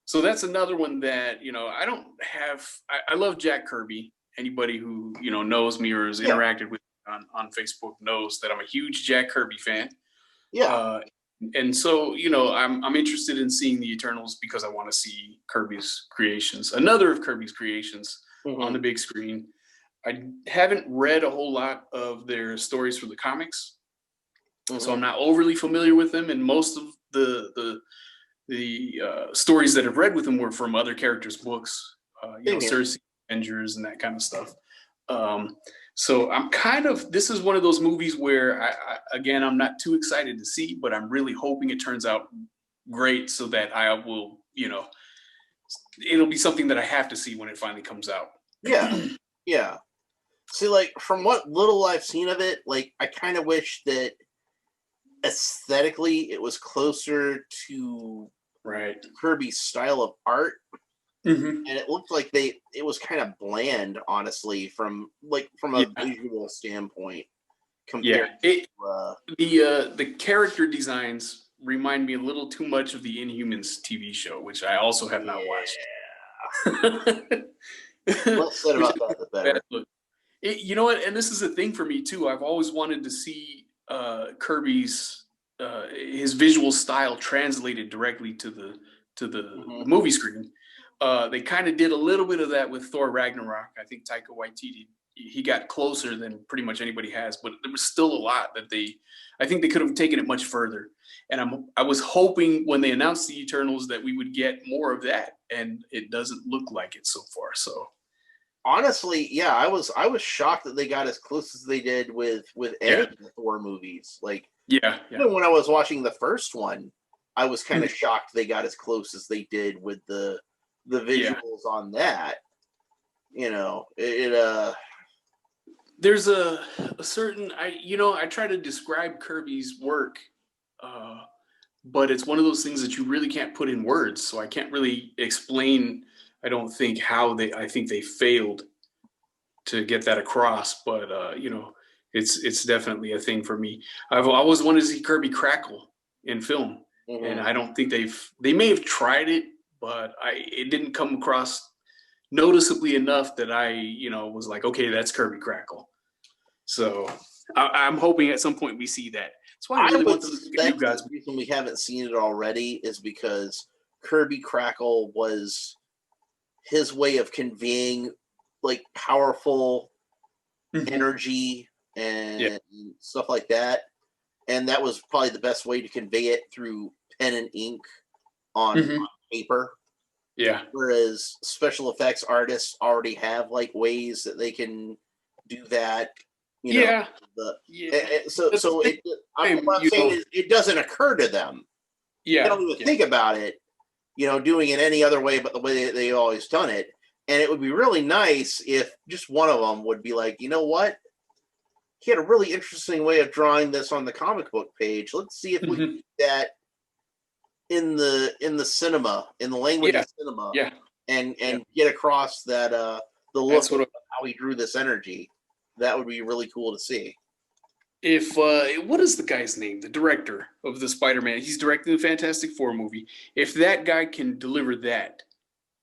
So that's another one that I don't have. I love Jack Kirby. Anybody who knows me or has interacted with me on Facebook knows that I'm a huge Jack Kirby fan. Yeah. And so I'm interested in seeing the Eternals because I want to see Kirby's creations, another of Kirby's creations on the big screen. I haven't read a whole lot of their stories from the comics, so I'm not overly familiar with them. And most of the stories that I've read with them were from other characters' books, Cersei, Avengers, and that kind of stuff. So I'm this is one of those movies where I'm not too excited to see, but I'm really hoping it turns out great so that I will, it'll be something that I have to see when it finally comes out. Yeah. Yeah. See, like, from what little I've seen of it, like, I kind of wish that aesthetically it was closer to Kirby's style of art. And it looked like it was kind of bland, honestly, from a visual standpoint. Compared to, the character designs remind me a little too much of the Inhumans TV show, which I also have not watched. Well said about that, the better. You know what? And this is a thing for me too. I've always wanted to see Kirby's his visual style translated directly to the movie screen. They kind of did a little bit of that with Thor Ragnarok. I think Taika Waititi, he got closer than pretty much anybody has, but there was still a lot that I think they could have taken it much further. And I was hoping when they announced the Eternals that we would get more of that, and it doesn't look like it so far. So honestly, yeah, I was shocked that they got as close as they did with any of the Thor movies. Like, even when I was watching the first one, I was kind of shocked they got as close as they did with the visuals on that. There's a certain I try to describe Kirby's work, but it's one of those things that you really can't put in words, so I can't really explain, I don't think, how I think they failed to get that across, but it's definitely a thing for me. I've always wanted to see Kirby crackle in film, and I don't think they may have tried it, but it didn't come across noticeably enough that I was like, okay, that's Kirby crackle. So I'm hoping at some point we see that. That's why I really want to look at you guys. The reason we haven't seen it already is because Kirby crackle was his way of conveying like powerful energy and stuff like that, and that was probably the best way to convey it, through pen and ink on paper. Yeah. Whereas special effects artists already have like ways that they can do that. So what I'm saying is it doesn't occur to them. Yeah. They don't even think about it, doing it any other way but the way they always done it. And it would be really nice if just one of them would be like, you know what? he had a really interesting way of drawing this on the comic book page. Let's see if we can do that in the cinema, in the language of cinema, and get across that the look of how he drew this energy. That would be really cool to see. If what is the guy's name? The director of the Spider-Man. He's directing the Fantastic Four movie. If that guy can deliver that,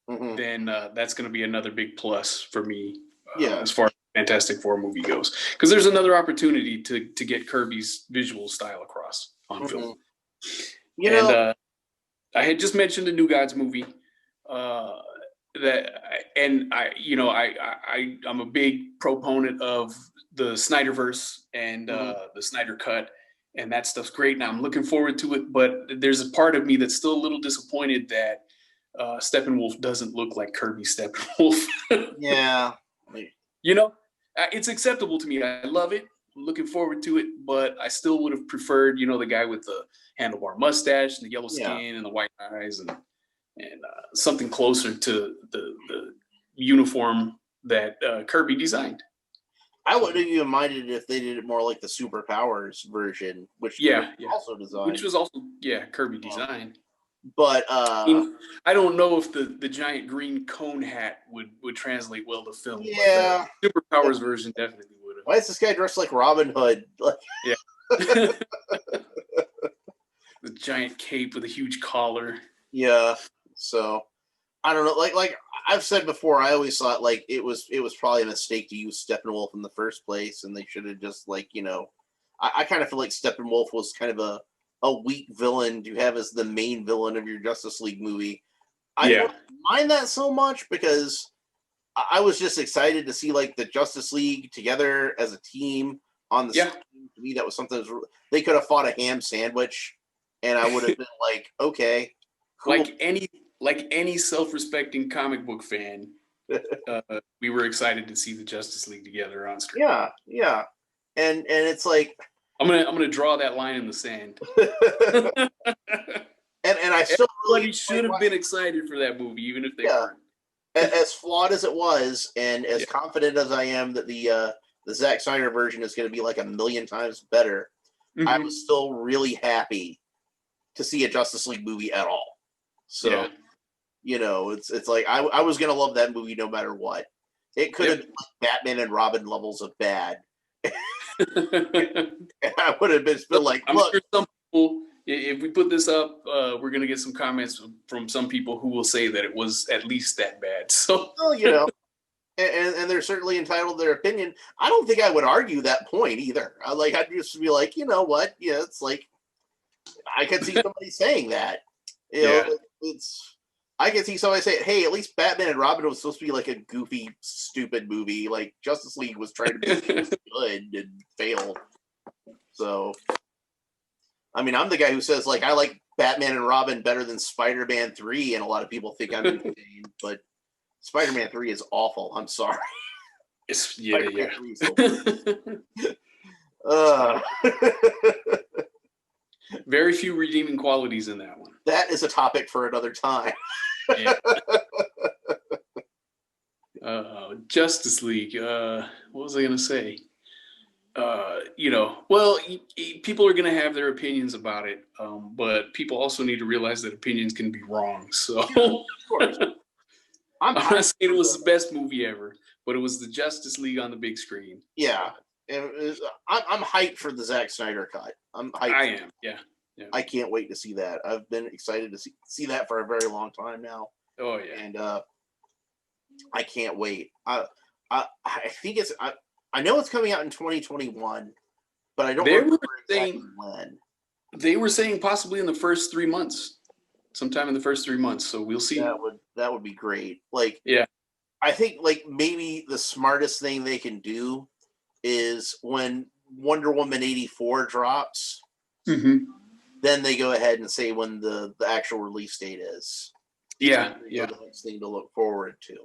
then that's going to be another big plus for me. As far as the Fantastic Four movie goes, because there's another opportunity to get Kirby's visual style across on film. You know, I had just mentioned the New Gods movie. I'm a big proponent of the Snyderverse and the Snyder Cut, and that stuff's great. And I'm looking forward to it. But there's a part of me that's still a little disappointed that Steppenwolf doesn't look like Kirby Steppenwolf. Yeah. You know, it's acceptable to me. I love it. I'm looking forward to it, but I still would have preferred, the guy with the handlebar mustache and the yellow skin and the white eyes and something closer to the uniform that Kirby designed. I wouldn't even minded if they did it more like the Superpowers version, which also designed. Which was also Kirby designed. But I don't know if the giant green cone hat would translate well to film. Yeah, but the Superpowers version definitely would have. Why is this guy dressed like Robin Hood? The giant cape with a huge collar. Yeah. So I don't know. Like I've said before, I always thought like it was probably a mistake to use Steppenwolf in the first place, and they should have just I kind of feel like Steppenwolf was kind of a weak villain to have as the main villain of your Justice League movie. I don't mind that so much because I was just excited to see like the Justice League together as a team on the screen. To me, that was something they could have fought a ham sandwich, and I would have been like, okay, cool. Like any self-respecting comic book fan, we were excited to see the Justice League together on screen. Yeah, and it's like I'm gonna draw that line in the sand. and I still really should have been excited for that movie, even if they weren't. As flawed as it was, and as confident as I am that the Zack Snyder version is going to be like a million times better, I was still really happy to see a Justice League movie at all. So, it's like I was going to love that movie no matter what. It could have been like Batman and Robin levels of bad. And I would have been like, I'm sure some people, if we put this up, we're going to get some comments from some people who will say that it was at least that bad. So, well, and they're certainly entitled to their opinion. I don't think I would argue that point either. I'd just be like, you know what? Yeah, it's like I could see somebody saying that. I can see somebody say, hey, at least Batman and Robin was supposed to be like a goofy, stupid movie. Like Justice League was trying to be good and failed. So, I mean, I'm the guy who says like I like Batman and Robin better than Spider-Man 3, and a lot of people think I'm insane, but Spider-Man 3 is awful. I'm sorry. Very few redeeming qualities in that one. That is a topic for another time. Justice League. What was I going to say? People are going to have their opinions about it, but people also need to realize that opinions can be wrong. So, of course. I'm not saying it was the best movie ever, but it was the Justice League on the big screen. Yeah. I'm hyped for the Zack Snyder cut. I'm hyped. I am. Yeah. I can't wait to see that. I've been excited to see that for a very long time now. Oh yeah. And I can't wait. I think it's I know it's coming out in 2021, but I don't remember exactly when. They were saying possibly in the first 3 months. Sometime in the first 3 months. So we'll see. That would be great. Like I think like maybe the smartest thing they can do is when Wonder Woman 84 drops, then they go ahead and say when the actual release date is. The next thing to look forward to.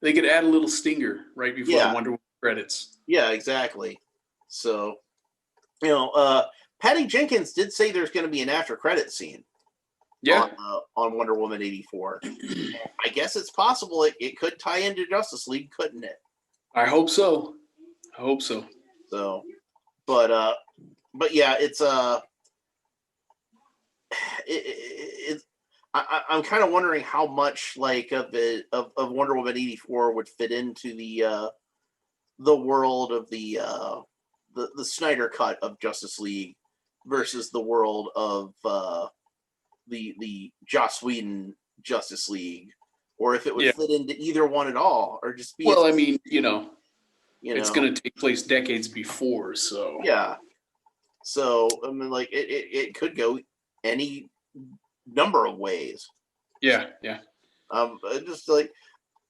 They could add a little stinger right before the Wonder Woman credits. Yeah, exactly. So, Patty Jenkins did say there's going to be an after credit scene. On Wonder Woman 84. I guess it's possible it could tie into Justice League, couldn't it? I hope so. So, but yeah, it's I'm kind of wondering how much like of Wonder Woman 84 would fit into the world of the Snyder cut of Justice League versus the world of the Joss Whedon Justice League, or if it would fit into either one at all, or just be. Well, I mean, it's going to take place decades before, so yeah. So I mean, like it could go any number of ways. Yeah. Just like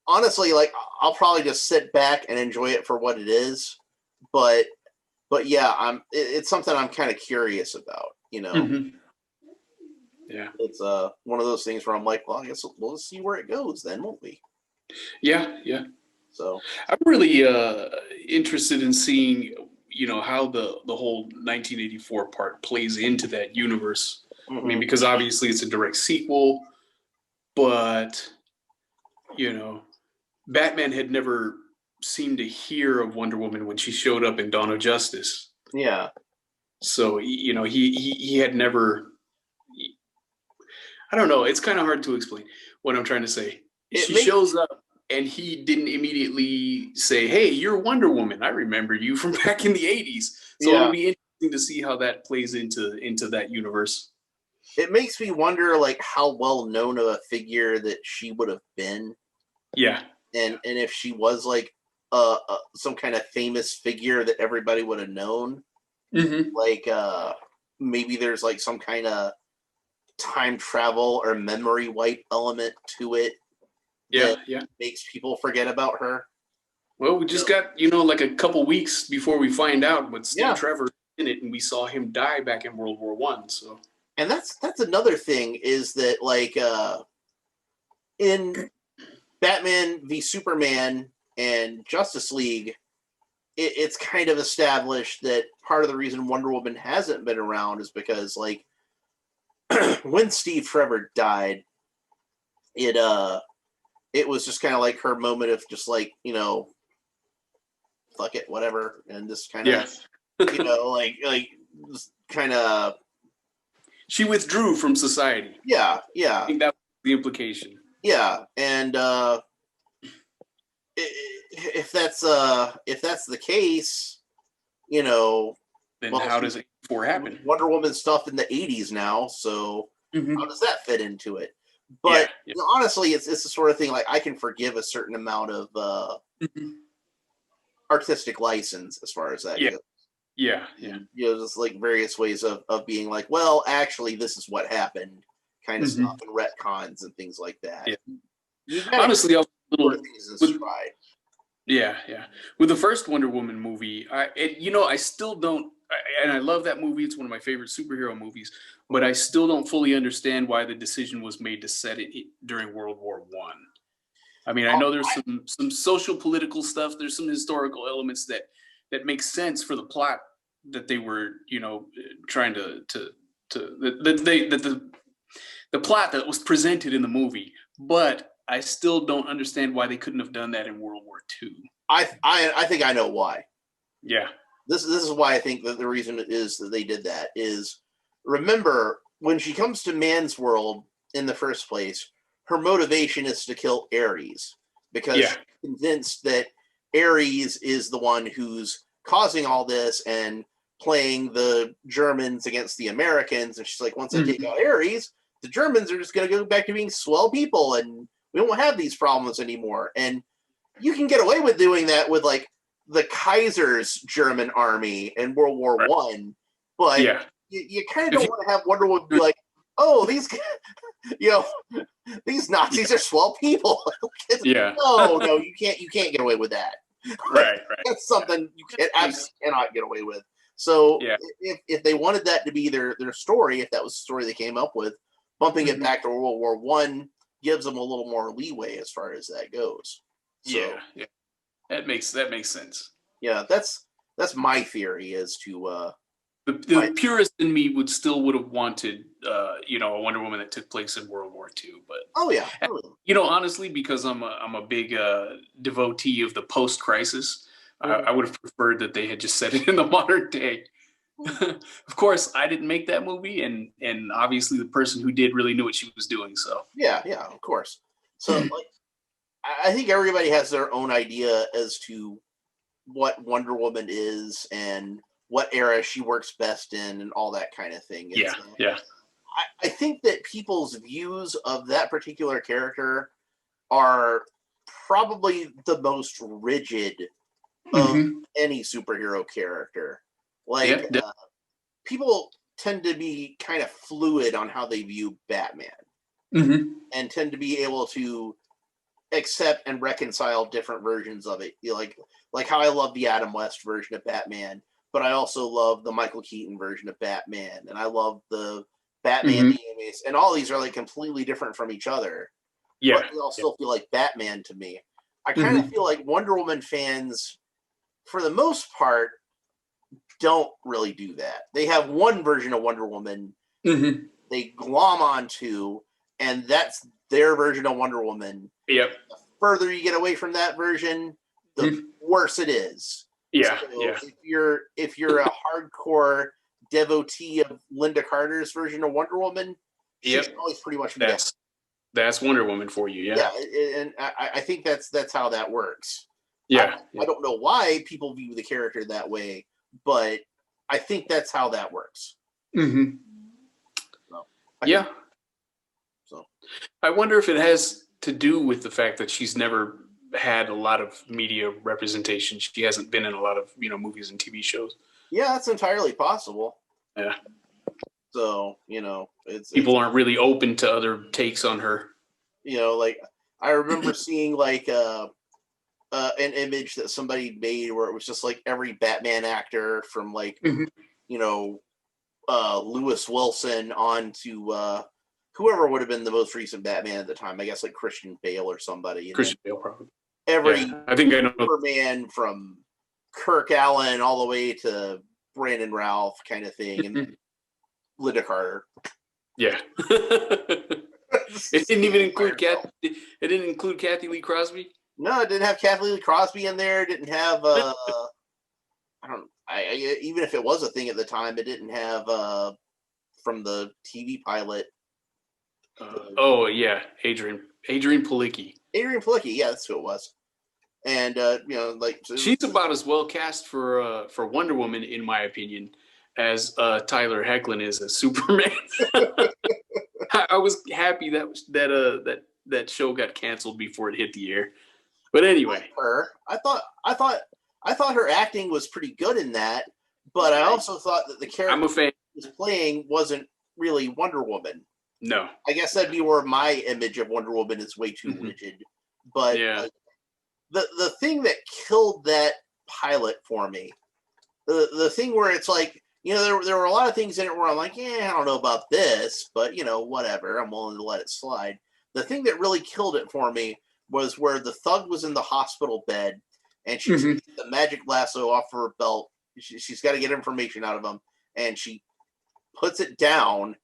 honestly, like I'll probably just sit back and enjoy it for what it is, but yeah, it's something I'm kind of curious about, Mm-hmm. Yeah, it's one of those things where I'm like, well, I guess we'll see where it goes then, won't we? Yeah. So I'm really interested in seeing, how the whole 1984 part plays into that universe. mm-hmm. I mean, because obviously it's a direct sequel, but Batman had never seemed to hear of Wonder Woman when she showed up in Dawn of Justice. Yeah. So he had never. I don't know. It's kind of hard to explain what I'm trying to say. She shows up and he didn't immediately say, "Hey, you're Wonder Woman. I remember you from back in the 80s." So it'll be interesting to see how that plays into that universe. It makes me wonder, like, how well known of a figure that she would have been. Yeah. And if she was like some kind of famous figure that everybody would have known, like maybe there's like some kind of time travel or memory wipe element to it. Yeah. Makes people forget about her. Well, we just got like a couple weeks before we find out, but Steve Trevor in it, and we saw him die back in World War I. So, and that's another thing is that like in Batman v Superman and Justice League, it's kind of established that part of the reason Wonder Woman hasn't been around is because like when Steve Trevor died, it was just kind of like her moment of just like, fuck it, whatever, and just kind of like just kind of she withdrew from society. Yeah. I think that was the implication. Yeah, and if that's the case, then how does it happen? Wonder Woman stuff in the 80s now, so how does that fit into it? But honestly, it's the sort of thing like I can forgive a certain amount of artistic license as far as that goes. Yeah. Just like various ways of being like, well, actually, this is what happened, kind of stuff, and retcons and things like that. Yeah. Honestly, I was a little Yeah. With the first Wonder Woman movie, I still don't, and I love that movie. It's one of my favorite superhero movies, but I still don't fully understand why the decision was made to set it during World War I. I mean, I know there's some social political stuff. There's some historical elements that make sense for the plot that they were, trying to the plot that was presented in the movie, but I still don't understand why they couldn't have done that in World War II. I think I know why. Yeah. This is why I think that the reason is that they did that is, remember, when she comes to man's world in the first place, her motivation is to kill Ares because she's convinced that Ares is the one who's causing all this and playing the Germans against the Americans. And she's like, once I take out Ares, the Germans are just going to go back to being swell people and we won't have these problems anymore. And you can get away with doing that with like the Kaiser's German army in World War I, but you kind of don't want to have Wonder Woman be like, oh, these these Nazis are swell people. No, you can't get away with that. Right. That's something you absolutely cannot get away with. So if they wanted that to be their story, if that was the story they came up with, bumping it back to World War I gives them a little more leeway as far as that goes. So, yeah. That makes sense. Yeah, that's my theory as to the purist in me would have wanted a Wonder Woman that took place in World War II, but honestly, because I'm a big devotee of the post-crisis, I would have preferred that they had just said it in the modern day. Of course, I didn't make that movie, and obviously the person who did really knew what she was doing. So yeah, of course. So like, I think everybody has their own idea as to what Wonder Woman is and what era she works best in, and all that kind of thing. Yeah, yeah. I think that people's views of that particular character are probably the most rigid of any superhero character. Like, people tend to be kind of fluid on how they view Batman, and tend to be able to accept and reconcile different versions of it. You know, like how I love the Adam West version of Batman, but I also love the Michael Keaton version of Batman, and I love the Batman animes, and all these are like completely different from each other. Yeah, but they all still feel like Batman to me. I kind of feel like Wonder Woman fans, for the most part, don't really do that. They have one version of Wonder Woman they glom onto, and that's their version of Wonder Woman. Yep. The further you get away from that version, the worse it is. Yeah, so if you're a hardcore devotee of Linda Carter's version of Wonder Woman, she's always pretty much that's Wonder Woman for you. Yeah, and I think that's how that works. Yeah, I don't know why people view the character that way, but I think that's how that works. So I wonder if it has to do with the fact that she's never had a lot of media representation. She hasn't been in a lot of movies and TV shows. Yeah, that's entirely possible. Yeah. So people aren't really open to other takes on her. Like I remember seeing like an image that somebody made where it was just like every Batman actor from like Lewis Wilson on to whoever would have been the most recent Batman at the time. I guess like Christian Bale or somebody. Christian Bale, probably. I think I know Superman from Kirk Allen all the way to Brandon Routh kind of thing, and Linda Carter. Yeah. It didn't even include Kathy Lee Crosby. No, it didn't have Kathy Lee Crosby in there. It didn't have even if it was a thing at the time, it didn't have from the TV pilot. Adrian Palicki. Adrian Palicki, yeah, that's who it was. And she's about as well cast for Wonder Woman, in my opinion, as Tyler Hoechlin is as Superman. I was happy that show got canceled before it hit the air. But anyway, I thought her acting was pretty good in that, but I also thought that the character she was playing wasn't really Wonder Woman. No, I guess that'd be where my image of Wonder Woman is way too rigid. But the thing that killed that pilot for me, the thing where it's like, there were a lot of things in it where I'm like, I don't know about this, but whatever, I'm willing to let it slide. The thing that really killed it for me was where the thug was in the hospital bed, and she takes the magic lasso off her belt. She's got to get information out of him, and she puts it down,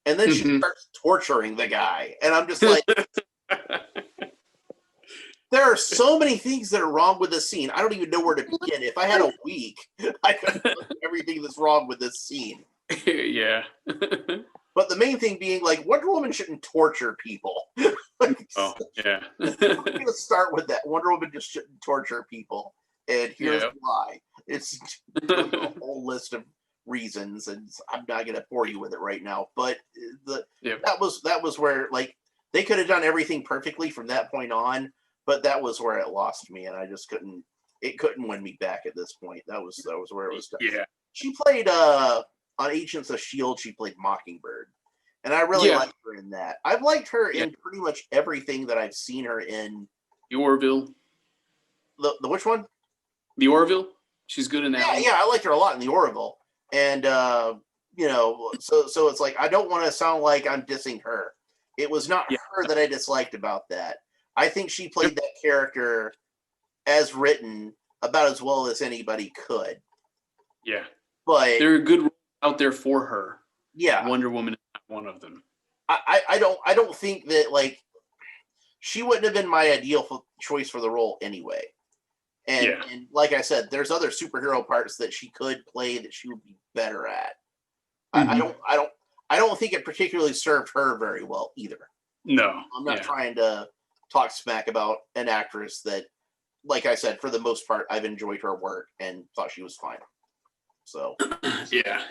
and then she starts torturing the guy. And I'm just like, there are so many things that are wrong with this scene. I don't even know where to begin. If I had a week, I could look at everything that's wrong with this scene. Yeah. But the main thing being, like, Wonder Woman shouldn't torture people. Oh, yeah. I'm going to start with that. Wonder Woman just shouldn't torture people. And here's why. It's a whole list of reasons, and I'm not going to bore you with it right now. But that was where, like, they could have done everything perfectly from that point on, but that was where it lost me, and I just couldn't win me back at this point. That was where it was done. Yeah. She played on Agents of S.H.I.E.L.D., she played Mockingbird. And I really liked her in that. I've liked her in pretty much everything that I've seen her in. The Orville. The which one? The Orville. She's good in that one. Yeah, I liked her a lot in The Orville. And, so it's like, I don't want to sound like I'm dissing her. It was not her that I disliked about that. I think she played that character as written about as well as anybody could. Yeah. But there are good roles out there for her. Yeah. Wonder Woman is not one of them. I don't think that, like, she wouldn't have been my ideal choice for the role anyway. And like I said, there's other superhero parts that she could play that she would be better at. Mm-hmm. I don't think it particularly served her very well either. No. I'm not trying to talk smack about an actress that, like I said, for the most part, I've enjoyed her work and thought she was fine. So yeah.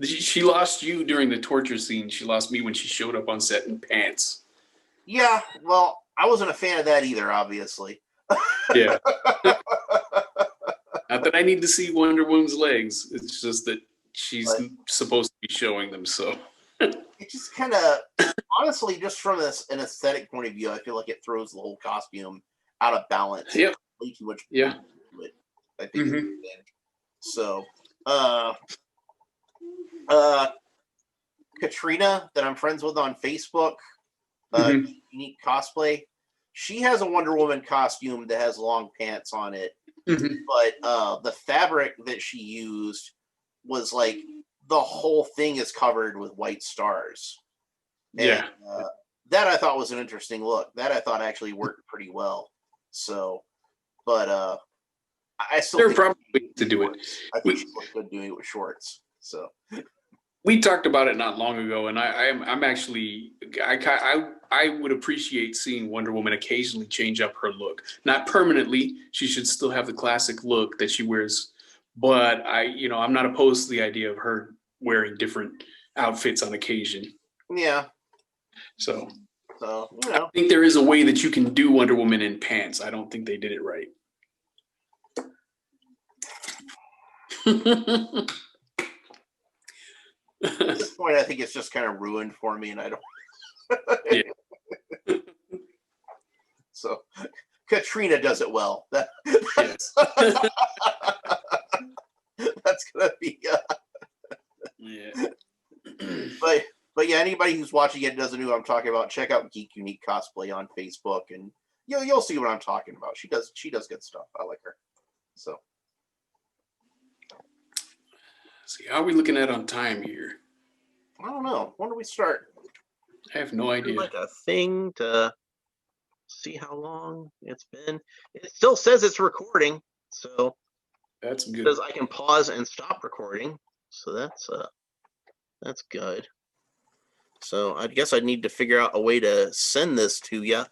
She lost you during the torture scene. She lost me when she showed up on set in pants. Yeah, well, I wasn't a fan of that either, obviously. Yeah. Not that I need to see Wonder Woman's legs. It's just that she's supposed to be showing them, so. It just kind of, honestly, just from an aesthetic point of view, I feel like it throws the whole costume out of balance. Yep. Way too much. Yeah. I think. Mm-hmm. So, Katrina, that I'm friends with on Facebook, Unique Cosplay, she has a Wonder Woman costume that has long pants on it, but the fabric that she used was like the whole thing is covered with white stars. And, that I thought was an interesting look. That I thought actually worked pretty well. So, but I still there are probably ways to do it. I think she looked good doing it with shorts. So we talked about it not long ago, and I'm actually I would appreciate seeing Wonder Woman occasionally change up her look. Not permanently. She should still have the classic look that she wears. But I'm not opposed to the idea of her wearing different outfits on occasion. Yeah. So I think there is a way that you can do Wonder Woman in pants. I don't think they did it right. At this point, I think it's just kind of ruined for me, and I don't. Yeah. So, Katrina does it well. That's gonna be. Yeah. But yeah, anybody who's watching it doesn't know who I'm talking about. Check out Geek Unique Cosplay on Facebook, and you'll see what I'm talking about. She does good stuff. I like her. So. See, how are we looking at on time here? I don't know. When do we start? I have no idea. Like a thing to see how long it's been. It still says it's recording, so that's good. Because I can pause and stop recording, so that's good. So I guess I need to figure out a way to send this to you.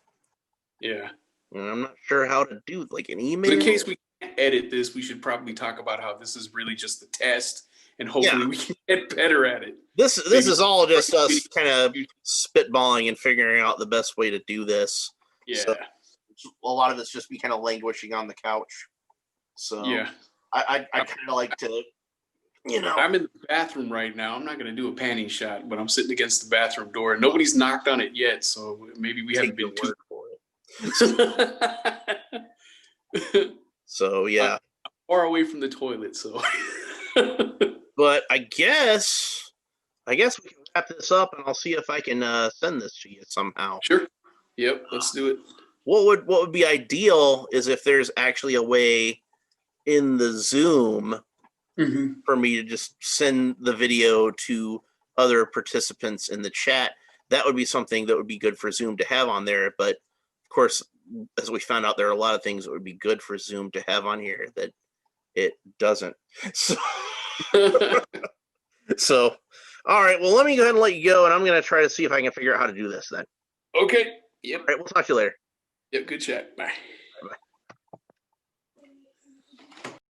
Yeah. And I'm not sure how to do like an email. In case we can't edit this, we should probably talk about how this is really just the test. And hopefully we can get better at it. This is all just us kind of spitballing and figuring out the best way to do this. Yeah. So a lot of it's just me kind of languishing on the couch. So yeah, I kind of like to, I'm in the bathroom right now. I'm not going to do a panning shot, but I'm sitting against the bathroom door. Nobody's knocked on it yet, so maybe we haven't been too for it. So yeah, I'm far away from the toilet, so. But I guess we can wrap this up, and I'll see if I can send this to you somehow. Sure. Yep. Let's do it. What would be ideal is if there's actually a way in the Zoom for me to just send the video to other participants in the chat. That would be something that would be good for Zoom to have on there. But of course, as we found out, there are a lot of things that would be good for Zoom to have on here that it doesn't. So. So, all right. Well, let me go ahead and let you go, and I'm going to try to see if I can figure out how to do this then. Okay. Yep. All right. We'll talk to you later. Yep. Good chat. Bye.